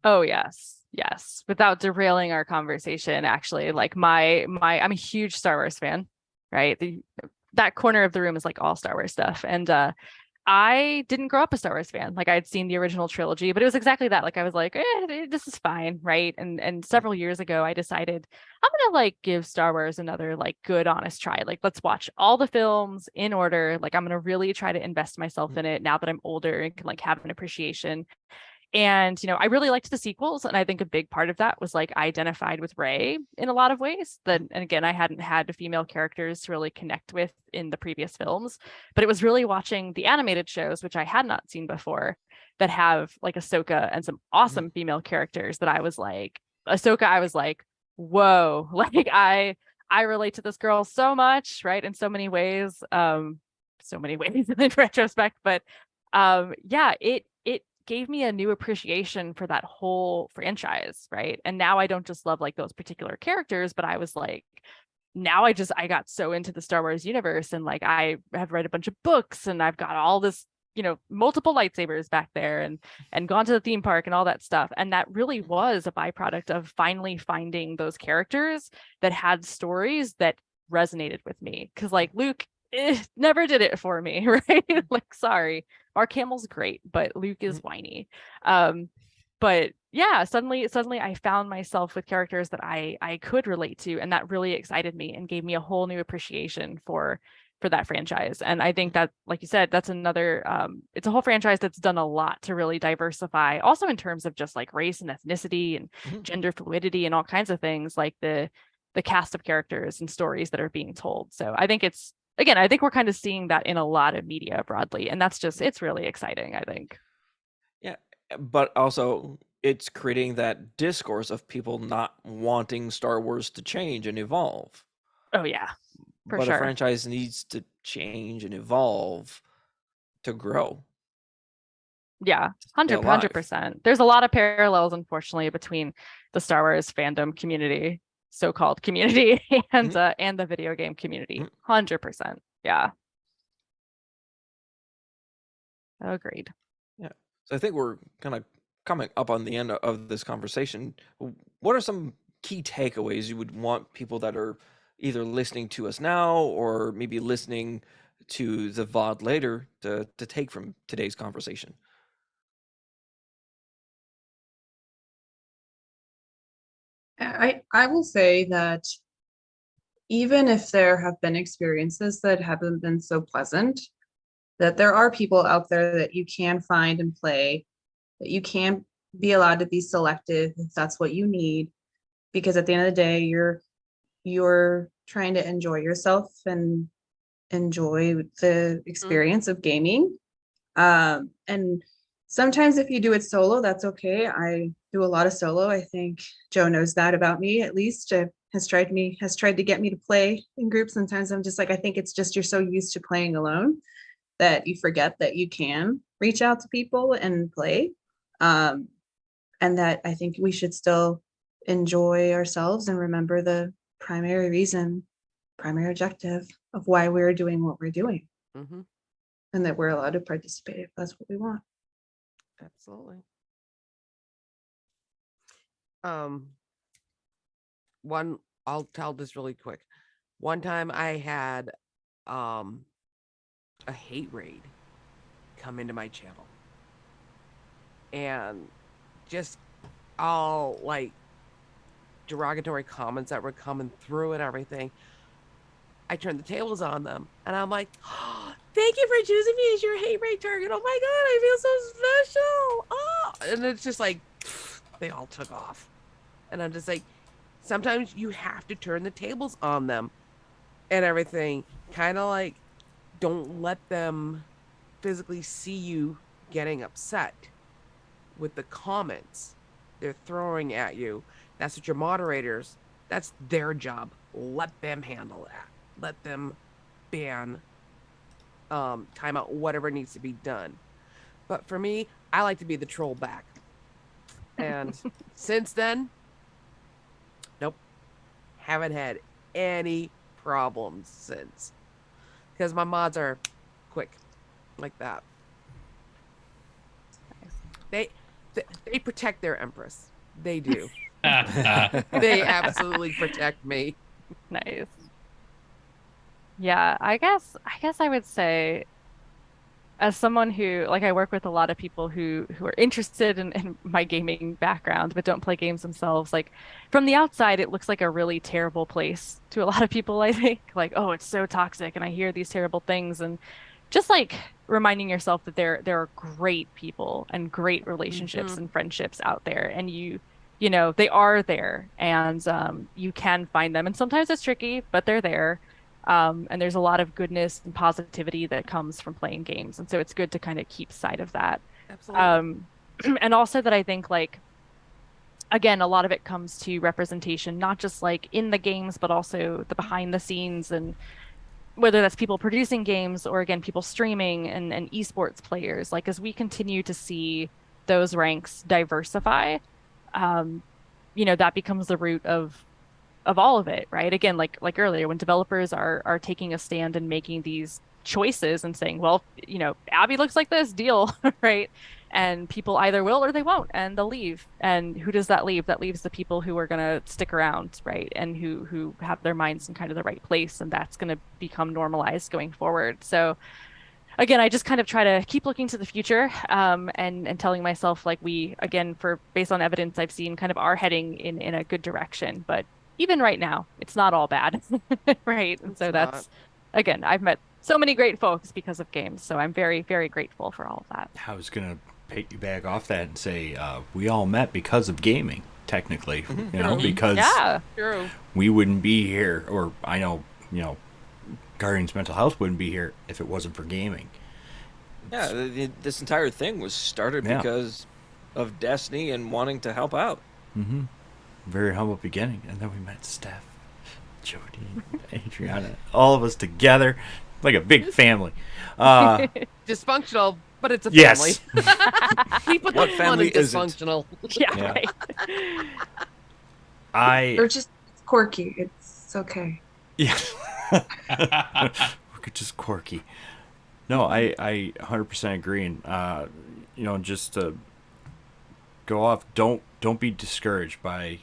S3: Oh yes. Yes. Without derailing our conversation, actually, like my I'm a huge Star Wars fan, right? That corner of the room is like all Star Wars stuff. And I didn't grow up a Star Wars fan. Like I'd seen the original trilogy, but it was exactly that. Like I was like, this is fine, right? And several years ago I decided I'm gonna like give Star Wars another like good honest try. Like let's watch all the films in order. Like I'm gonna really try to invest myself in it now that I'm older and can like have an appreciation. And, I really liked the sequels. And I think a big part of that was like I identified with Rey in a lot of ways that, and again, I hadn't had female characters to really connect with in the previous films, but it was really watching the animated shows, which I had not seen before, that have like Ahsoka and some awesome female characters that I was like, Ahsoka, I was like, whoa, like I relate to this girl so much, right? In so many ways, so many ways in retrospect, but yeah, it gave me a new appreciation for that whole franchise, right? And now I don't just love like those particular characters, but I was like, now I got so into the Star Wars universe, and like I have read a bunch of books and I've got all this, multiple lightsabers back there, and gone to the theme park and all that stuff. And that really was a byproduct of finally finding those characters that had stories that resonated with me. Cause like Luke never did it for me, right? Like, sorry. Mark Hamill's great, but Luke is whiny. But yeah, suddenly I found myself with characters that I could relate to, and that really excited me and gave me a whole new appreciation for that franchise. And I think that, like you said, that's another it's a whole franchise that's done a lot to really diversify, also in terms of just like race and ethnicity and gender fluidity and all kinds of things, like the cast of characters and stories that are being told. So I think I think we're kind of seeing that in a lot of media broadly, and it's really exciting, I think.
S2: Yeah, but also it's creating that discourse of people not wanting Star Wars to change and evolve.
S3: Oh yeah, for
S2: But a
S3: sure.
S2: franchise needs to change and evolve to grow.
S3: Yeah,
S2: Stay alive.
S3: 100%. There's a lot of parallels, unfortunately, between the Star Wars fandom community, so-called community, and the video game community. 100%. Yeah. Agreed.
S2: Yeah. So I think we're kind of coming up on the end of this conversation. What are some key takeaways you would want people that are either listening to us now or maybe listening to the VOD later to take from today's conversation?
S4: I will say that even if there have been experiences that haven't been so pleasant, that there are people out there that you can find and play, that you can be allowed to be selective if that's what you need, because at the end of the day, you're trying to enjoy yourself and enjoy the experience of gaming. And sometimes if you do it solo, that's okay. I do a lot of solo. I think Joe knows that about me, at least. Has tried to get me to play in groups. Sometimes I'm just like, I think it's just you're so used to playing alone. that you forget that you can reach out to people and play. And that I think we should still enjoy ourselves and remember the primary objective of why we're doing what we're doing,
S6: Mm-hmm.
S4: and that we're allowed to participate if that's what we want.
S6: Absolutely. I'll tell this really quick. One time I had a hate raid come into my channel, and just all like derogatory comments that were coming through and everything. I turned the tables on them, and I'm like, oh, thank you for choosing me as your hate raid target. Oh my god, I feel so special. Oh, and it's just like they all took off, and I'm just like, sometimes you have to turn the tables on them and everything. Kind of like, don't let them physically see you getting upset with the comments they're throwing at you. That's what your moderators, that's their job. Let them handle that. Let them ban, time out, whatever needs to be done. But for me, I like to be the troll back. And since then, nope, haven't had any problems since. Because my mods are quick like that. They protect their empress. They do. They absolutely protect me.
S3: Nice. Yeah, I guess I would say, as someone who, like, I work with a lot of people who are interested in my gaming background but don't play games themselves. Like, from the outside, it looks like a really terrible place to a lot of people, I think. Like, oh, it's so toxic, and I hear these terrible things. And just like reminding yourself that there are great people and great relationships and friendships out there, and you know, they are there, and you can find them. And sometimes it's tricky, but they're there. And there's a lot of goodness and positivity that comes from playing games. And so it's good to kind of keep sight of that.
S6: Absolutely.
S3: And also that I think, like, again, a lot of it comes to representation, not just like in the games, but also the behind the scenes, and whether that's people producing games or, again, people streaming and esports players. Like, as we continue to see those ranks diversify, you know, that becomes the root of all of it, right? Again, like earlier, when developers are taking a stand and making these choices and saying, well, you know, Abby looks like this, deal, right? And people either will or they won't, and they'll leave. And who does that leave? That leaves the people who are going to stick around, right? And who have their minds in kind of the right place, and that's going to become normalized going forward. So again, I just kind of try to keep looking to the future, and telling myself, like, we, again, for based on evidence I've seen, kind of are heading in a good direction. But even right now, it's not all bad, right? And so that's, again, I've met so many great folks because of games, so I'm very, very grateful for all of that.
S1: I was gonna piggyback off that and say we all met because of gaming, technically, you know, because
S3: Yeah.
S6: True.
S1: we wouldn't be here, or I know, you know, Guardians Mental Health wouldn't be here if it wasn't for gaming.
S2: Yeah, this entire thing was started
S1: Yeah.
S2: because of Destiny and wanting to help out.
S1: Very humble beginning, and then we met Steph, Jody, Adriana, all of us together, like a big family.
S6: Dysfunctional, but it's a
S1: Yes.
S6: family. He put
S2: What
S6: the fun
S2: family
S6: in
S2: isn't?
S6: dysfunctional.
S3: Yeah,
S1: Yeah.
S3: right.
S4: Or just quirky. It's okay.
S1: Yeah. We're just quirky. No, I 100% agree, and you know, just to go off, don't be discouraged by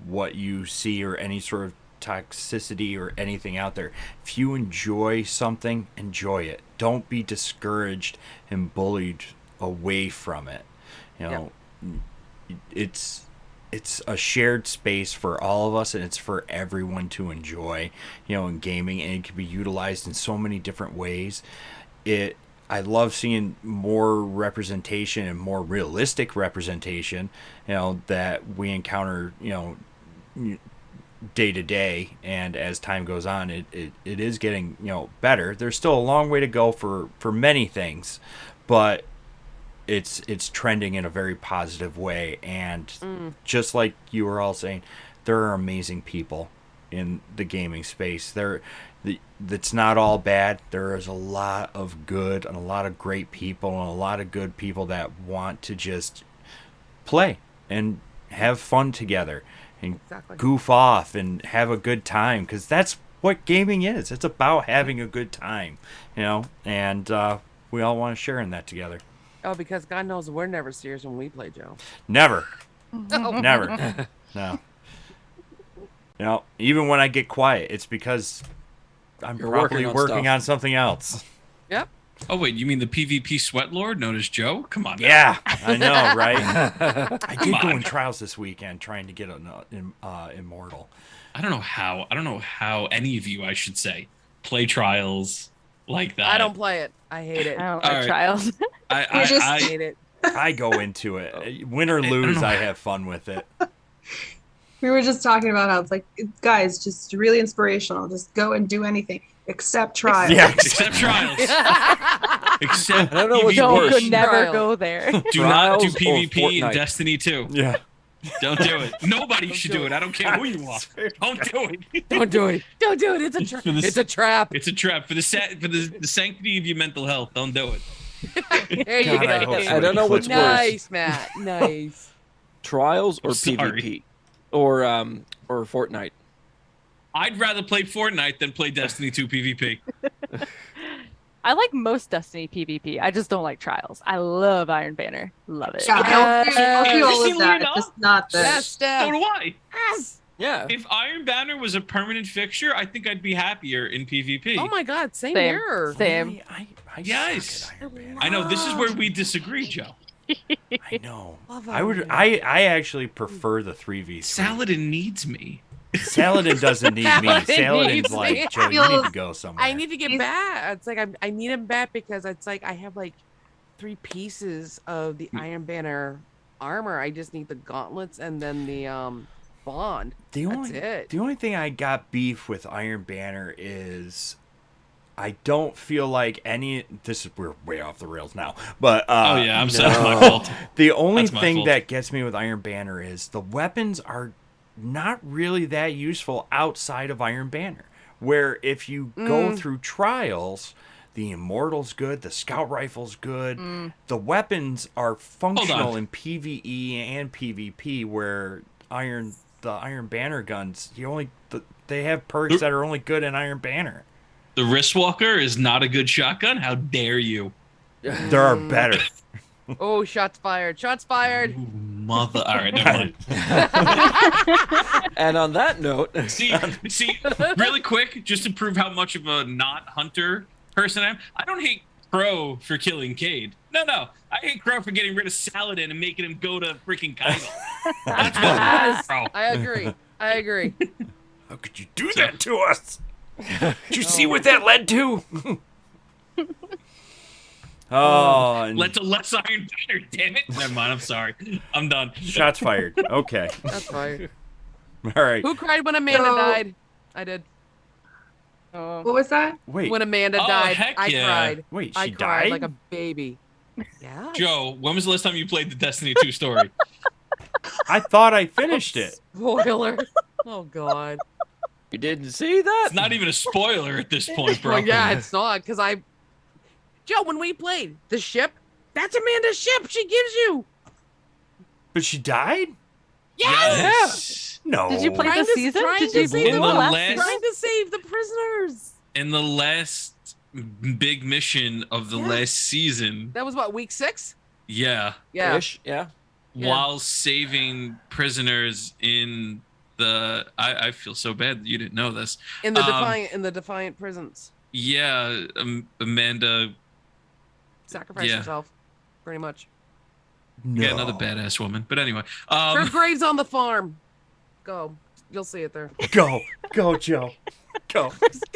S1: what you see or any sort of toxicity or anything out there. If you enjoy something, enjoy it. Don't be discouraged and bullied away from it. You know, it's a shared space for all of us, and it's for everyone to enjoy, you know, in gaming, and it can be utilized in so many different ways. I love seeing more representation and more realistic representation, you know, that we encounter, you know, day to day, and as time goes on, it is getting, you know, better. There's still a long way to go for many things, but it's trending in a very positive way. And just like you were all saying, there are amazing people in the gaming space. That's not all bad. There is a lot of good and a lot of great people and a lot of good people that want to just play and have fun together and goof off and have a good time, because that's what gaming is. It's about having a good time, and we all want to share in that together.
S6: Oh, because God knows we're never serious when we play, Joe.
S1: Never.
S6: No.
S1: Never. No. Even when I get quiet, it's because I'm probably working on something else.
S6: Yep.
S5: Oh, wait, you mean the PvP sweat lord known as Joe? Come on.
S1: Yeah, I know, right? I did go in trials this weekend trying to get an immortal.
S5: I don't know how any of you, I should say, play trials like that.
S6: I don't play it. I hate it.
S3: I don't like trials.
S5: I
S6: hate it.
S1: I go into it. Win or lose, I have fun with it.
S4: We were just talking about how it's like, guys, just really inspirational. Just go and do anything except trials.
S1: Yeah,
S5: except trials. Except
S2: I don't know what's
S3: Joe
S2: worse.
S3: could never
S6: Trial.
S3: go there.
S5: Do not do
S2: Trials or
S5: PvP in
S2: Fortnite?
S5: Destiny 2.
S1: Yeah.
S5: Don't do it. Nobody should do it. I don't care who you are. Don't do it.
S6: Don't do it. Don't do it. It's a trap. It's a trap.
S5: It's a trap for the sanctity of your mental health. Don't do it.
S6: There you
S1: God, I
S6: go.
S1: hope
S2: I don't know what's worse.
S6: Nice, Matt. Nice.
S2: Trials or
S5: Sorry.
S2: PvP, or Fortnite.
S5: I'd rather play Fortnite than play Destiny 2 PvP.
S3: I like most Destiny PvP. I just don't like trials. I love Iron Banner. Love it.
S4: Yeah, I'll do all
S5: Have you
S4: of that.
S5: seen
S4: Just not the.
S6: Yes, Steph.
S5: So do I.
S6: Yes.
S2: Yeah.
S5: If Iron Banner was a permanent fixture, I think I'd be happier in PvP.
S6: Oh my God. Same
S3: Same.
S6: here.
S3: Same.
S1: I
S5: Yes.
S1: suck at Iron Banner.
S5: I know this is where we disagree, Joe.
S1: I know.
S6: Love
S1: I would.
S6: Iron Banner.
S1: I actually prefer the 3v3.
S5: Saladin needs me.
S1: Saladin doesn't need me.
S6: Saladin
S1: Saladin's
S6: needs me.
S1: like, Joe, you need to go somewhere.
S6: I need to get back. It's like I need him back because it's like I have like 3 pieces of the Iron Banner armor. I just need the gauntlets and then the bond. That's it.
S1: The only thing I got beef with Iron Banner is I don't feel like we're way off the rails now, but
S5: Oh yeah, I'm sorry. That's my fault.
S1: the only
S5: That's my
S1: thing
S5: fault.
S1: that gets me with Iron Banner is the weapons are not really that useful outside of Iron Banner. Where if you go through trials, the Immortal's good, the Scout Rifle's good, the weapons are functional in PvE and PvP. Where the Iron Banner guns, they have perks that are only good in Iron Banner.
S5: The Wristwalker is not a good shotgun. How dare you?
S1: There are better.
S6: Oh, shots fired. Shots fired.
S5: Ooh, mother. All right, never mind.
S2: And on that note,
S5: See, really quick, just to prove how much of a not hunter person I am. I don't hate Crow for killing Cade. No. I hate Crow for getting rid of Saladin and making him go to freaking Kaido. That's what
S6: Yes,
S5: Crow.
S6: I agree.
S1: How could you do that to us? Did you see what that led to? And
S5: Led to less Iron Banner, damn it. Never mind, I'm sorry. I'm done.
S1: shots fired. Okay.
S6: That's fine.
S1: All right.
S6: Who cried when Amanda
S4: So-
S6: died? I did.
S4: What was that?
S1: Wait.
S6: When Amanda
S5: Oh,
S6: died,
S5: heck
S6: I
S5: yeah.
S6: cried.
S1: Wait,
S6: I
S1: she
S6: cried
S1: died?
S6: like a baby. Yeah.
S5: Joe, when was the last time you played the Destiny 2 story?
S1: I thought I finished it.
S6: Spoiler. Oh God.
S2: you didn't see that?
S5: It's not even a spoiler at this point, bro.
S6: Well, yeah, it's not because Joe, when we played the ship, that's Amanda's ship. She gives you.
S1: But she died?
S5: Yes.
S1: No.
S3: Did you play
S6: Trying
S3: the
S6: to-
S3: season?
S6: trying
S3: Did
S6: to
S3: you
S6: save
S3: play
S5: the
S3: the last
S5: last-
S3: season?
S6: Trying to save the prisoners.
S5: In the last big mission of the last season,
S6: That was what, week 6?
S5: yeah,
S6: Yeah.
S2: Ish, yeah.
S6: Yeah.
S5: while saving prisoners in the I feel so bad that you didn't know this.
S6: In the Defiant prisons.
S5: Yeah, Amanda
S6: Sacrificed
S5: Yeah.
S6: herself. Pretty much.
S1: No.
S5: Yeah, another badass woman. But anyway,
S6: Her grave's on the farm. Go. You'll see it there.
S1: Go, Joe. Go.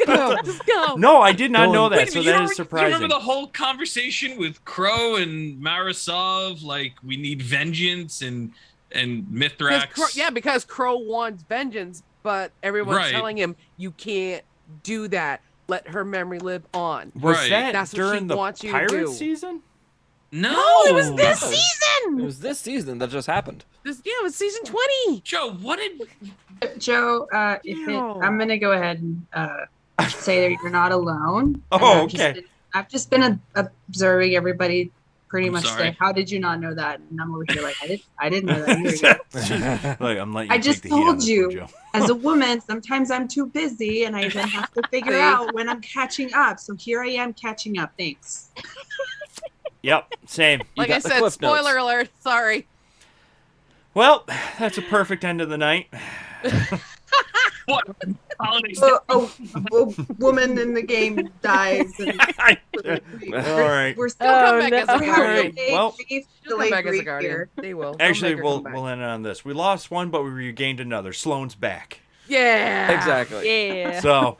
S6: Go. Just go.
S1: No, I did not
S2: Go
S1: know
S2: on.
S1: that,
S5: wait a
S1: so
S5: minute,
S1: that
S5: you
S1: is
S5: remember
S1: surprising.
S5: the whole conversation with Crow and Marisov? Like, we need vengeance and Mithrax.
S6: Because Crow wants vengeance, but everyone's
S5: Right.
S6: telling him you can't do that. Let her memory live on.
S1: Was
S5: Right.
S1: that
S6: That's what she
S1: during the
S6: wants you to
S1: pirate
S6: do.
S1: season?
S5: No,
S6: No, it was this
S2: No. It
S6: season.
S2: was this season that just happened.
S6: It was season 20.
S5: Joe, what did?
S4: Joe, I'm gonna go ahead and say that you're not alone. And
S1: Oh, okay.
S4: I've just been observing everybody pretty
S5: I'm
S4: much
S5: sorry.
S4: say, "How did you not know that?" And I'm over here like, I didn't know that either.
S1: Look, I'm letting you
S4: I
S1: take
S4: just
S1: the heat on
S4: told
S1: this
S4: you.
S1: one, Joe.
S4: As a woman, sometimes I'm too busy, and I then have to figure
S6: See?
S4: out when I'm catching up. So here I am catching up. Thanks.
S1: Yep, same.
S2: You
S6: Like I
S2: got the
S6: said,
S2: Cliff Notes.
S6: spoiler alert. Sorry.
S1: Well, that's a perfect end of the night.
S5: What? Holiday
S4: A woman in the game dies. And
S1: All right.
S4: We're still
S6: Come back as a
S1: All right.
S6: guardian.
S1: Well,
S6: She'll come back as a guardian. They will. They'll
S1: actually,
S6: make her
S1: we'll
S6: come back.
S1: we'll end on this. We lost one, but we regained another. Sloane's back.
S6: Yeah.
S2: Exactly.
S3: Yeah.
S1: So,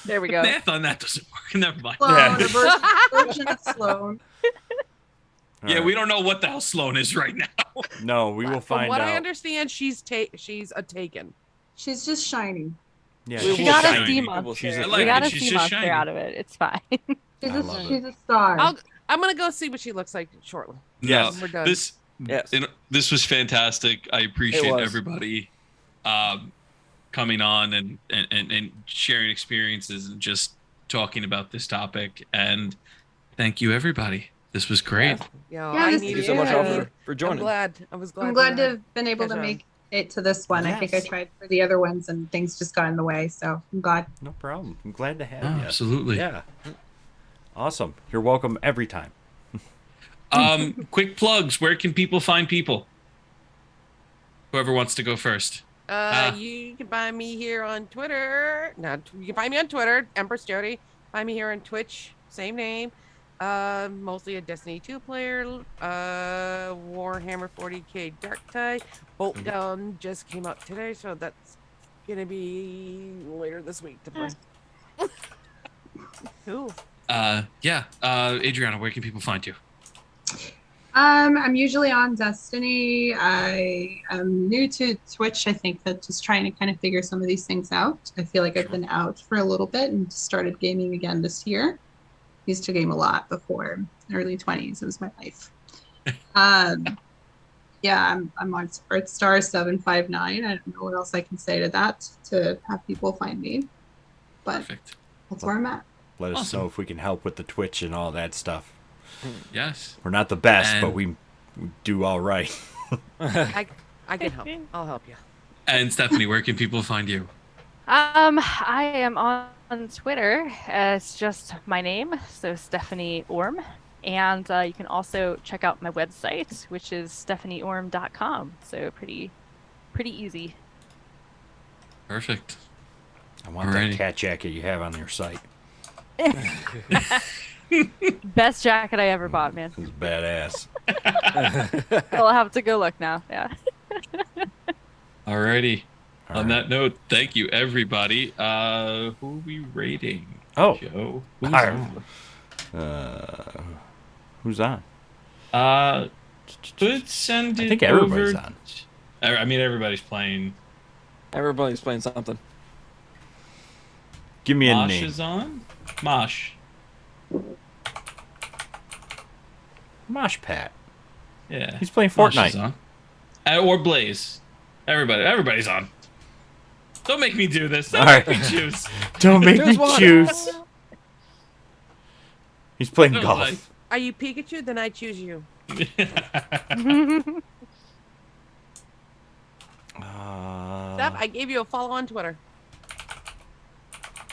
S3: There we go.
S5: math on that doesn't work. Never mind.
S4: Sloan, a version of Sloan.
S5: Yeah,
S1: all
S5: we
S1: right.
S5: don't know what the hell Sloan is right now.
S1: No, we will
S6: From
S1: find
S6: what
S1: out.
S6: I understand, she's a taken.
S4: She's just shining.
S1: Yeah,
S2: We
S3: We
S1: she's
S3: got a
S5: shiny.
S3: sea
S1: shiny.
S3: monster.
S1: She's a-
S5: I like
S3: We got
S5: it.
S3: a
S5: She's
S3: sea
S5: just
S3: monster
S5: shiny.
S3: out of it. It's fine.
S4: She's
S1: I love
S4: she's a star.
S6: I'm gonna go see what she looks like shortly.
S1: Yes.
S5: No,
S6: We're done.
S5: this
S2: Yes.
S5: this was fantastic. I appreciate
S2: was.
S5: everybody coming on and sharing experiences and just talking about this topic. And thank you, everybody. This was great.
S6: Yeah,
S4: Yeah,
S6: I
S4: this
S6: need
S2: Thank you
S4: is
S2: so much
S4: good.
S2: all
S4: Yeah.
S2: for
S6: I'm
S2: joining.
S6: glad. I was glad.
S4: I'm glad
S6: we
S4: to
S6: had-
S4: have been able to
S6: catch on.
S4: make it to this one. I think I
S1: Yes.
S4: tried for the other ones and things just got in the way. So I'm glad.
S1: No problem. I'm glad to have
S5: Oh,
S1: you.
S5: absolutely.
S1: Yeah. Awesome. You're welcome every time.
S5: Quick plugs. Where can people find people? Whoever wants to go first.
S6: You can find me here on Twitter. You can find me on Twitter, Empress Jody. Find me here on Twitch, same name. Mostly a Destiny 2 player. Warhammer 40k Dark Tide. Bolt Gun just came out today, so that's gonna be later this week to play. Cool.
S5: Adriana, where can people find you?
S4: I'm usually on Destiny. I am new to Twitch. I think that just trying to kind of figure some of these things out. I feel like I've been out for a little bit and started gaming again this year. Used to game a lot before, early 20s. It was my life. Yeah, I'm on Star759. I don't know what else I can say to that to have people find me, but
S5: Perfect.
S4: that's where I'm at.
S1: Let us
S5: Awesome.
S1: know if we can help with the Twitch and all that stuff.
S5: Yes.
S1: We're not the best, but
S5: And-
S1: we do all right.
S6: I can help. I'll help you.
S5: And Stephanie, where can people find you?
S3: I am on Twitter. It's just my name, so Stephanie Orm. And you can also check out my website, which is stephanieorm.com. So pretty easy.
S5: Perfect.
S1: I want
S5: Alrighty.
S1: that cat jacket you have on your site.
S3: Best jacket I ever bought, man.
S1: It's badass.
S3: Well, I'll have to go look now. Yeah.
S5: Alrighty.
S1: All
S5: On
S1: right.
S5: that note, thank you everybody. Who are we rating?
S1: Oh.
S5: Joe. Who's
S1: Hi.
S5: on?
S1: Who's on?
S5: Could send it
S1: I think everybody's
S5: over.
S1: on.
S5: I mean, everybody's playing.
S2: Everybody's playing something.
S1: Give me a
S5: Mosh
S1: name.
S5: is on. Mosh.
S1: Mosh Pat.
S5: Yeah.
S1: He's playing
S5: Mosh
S1: Fortnite.
S5: is on. Or Blaze. Everybody's on. Don't make me do this. Don't
S1: All
S5: make
S1: right.
S5: me choose.
S1: Don't make me
S2: Choose one.
S1: choose. He's playing
S5: No,
S1: golf.
S5: like-
S6: Are you Pikachu? Then I choose you. Steph, I gave you a follow on Twitter.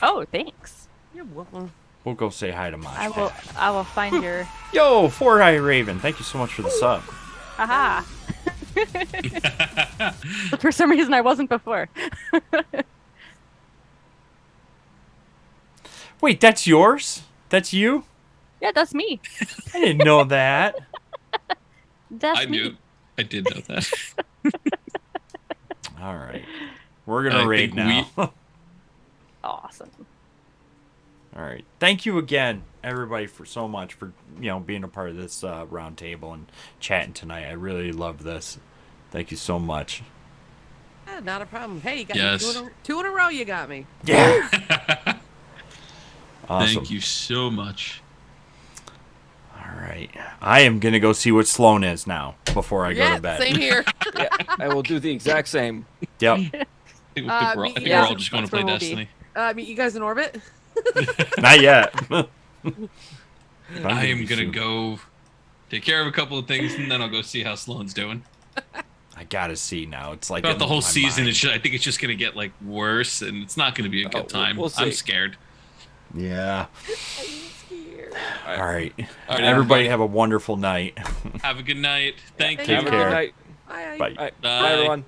S3: Oh, thanks.
S6: You're welcome.
S1: We'll go say hi to Mosh Pat.
S3: I will find your.
S1: Yo, Four Eye Raven. Thank you so much for the sub.
S3: Haha. For some reason, I wasn't before.
S1: Wait, that's yours? That's you?
S3: Yeah, that's me.
S1: I didn't know that.
S3: That's
S5: I
S3: me.
S5: knew. I did know that.
S1: All right. We're going to
S5: I
S1: raid
S5: think
S1: now.
S3: Awesome.
S1: All right. Thank you again, everybody, for so much for being a part of this round table and chatting tonight. I really love this. Thank you so much.
S6: Not a problem. Hey, you got
S5: Yes.
S6: me two in a row. You got me.
S1: Yeah. Awesome.
S5: Thank you so much.
S1: All right. right. I am going to go see what Sloan is now before I go to bed.
S6: Same here.
S2: Yeah, I will do the exact same.
S1: Yep.
S5: I think we're
S3: yeah,
S5: all just going to
S3: that's where
S5: play
S3: we'll be.
S5: Destiny.
S6: Meet you guys in orbit.
S1: Not yet.
S5: I am going to go take care of a couple of things, and then I'll go see how Sloan's doing.
S1: I got to see now. It's like
S5: Throughout the
S1: in
S5: whole
S1: my
S5: season,
S1: mind.
S5: I think it's just going to get like worse, and it's not going to be a good time.
S2: we'll see.
S5: I'm scared.
S1: Yeah. All right.
S5: All right,
S1: Everybody have a wonderful night.
S5: Have a good night. Thank
S6: Take
S5: you.
S2: Have a
S1: care.
S2: good night.
S6: Bye.
S1: Bye.
S2: All right.
S5: Bye.
S2: Bye, everyone.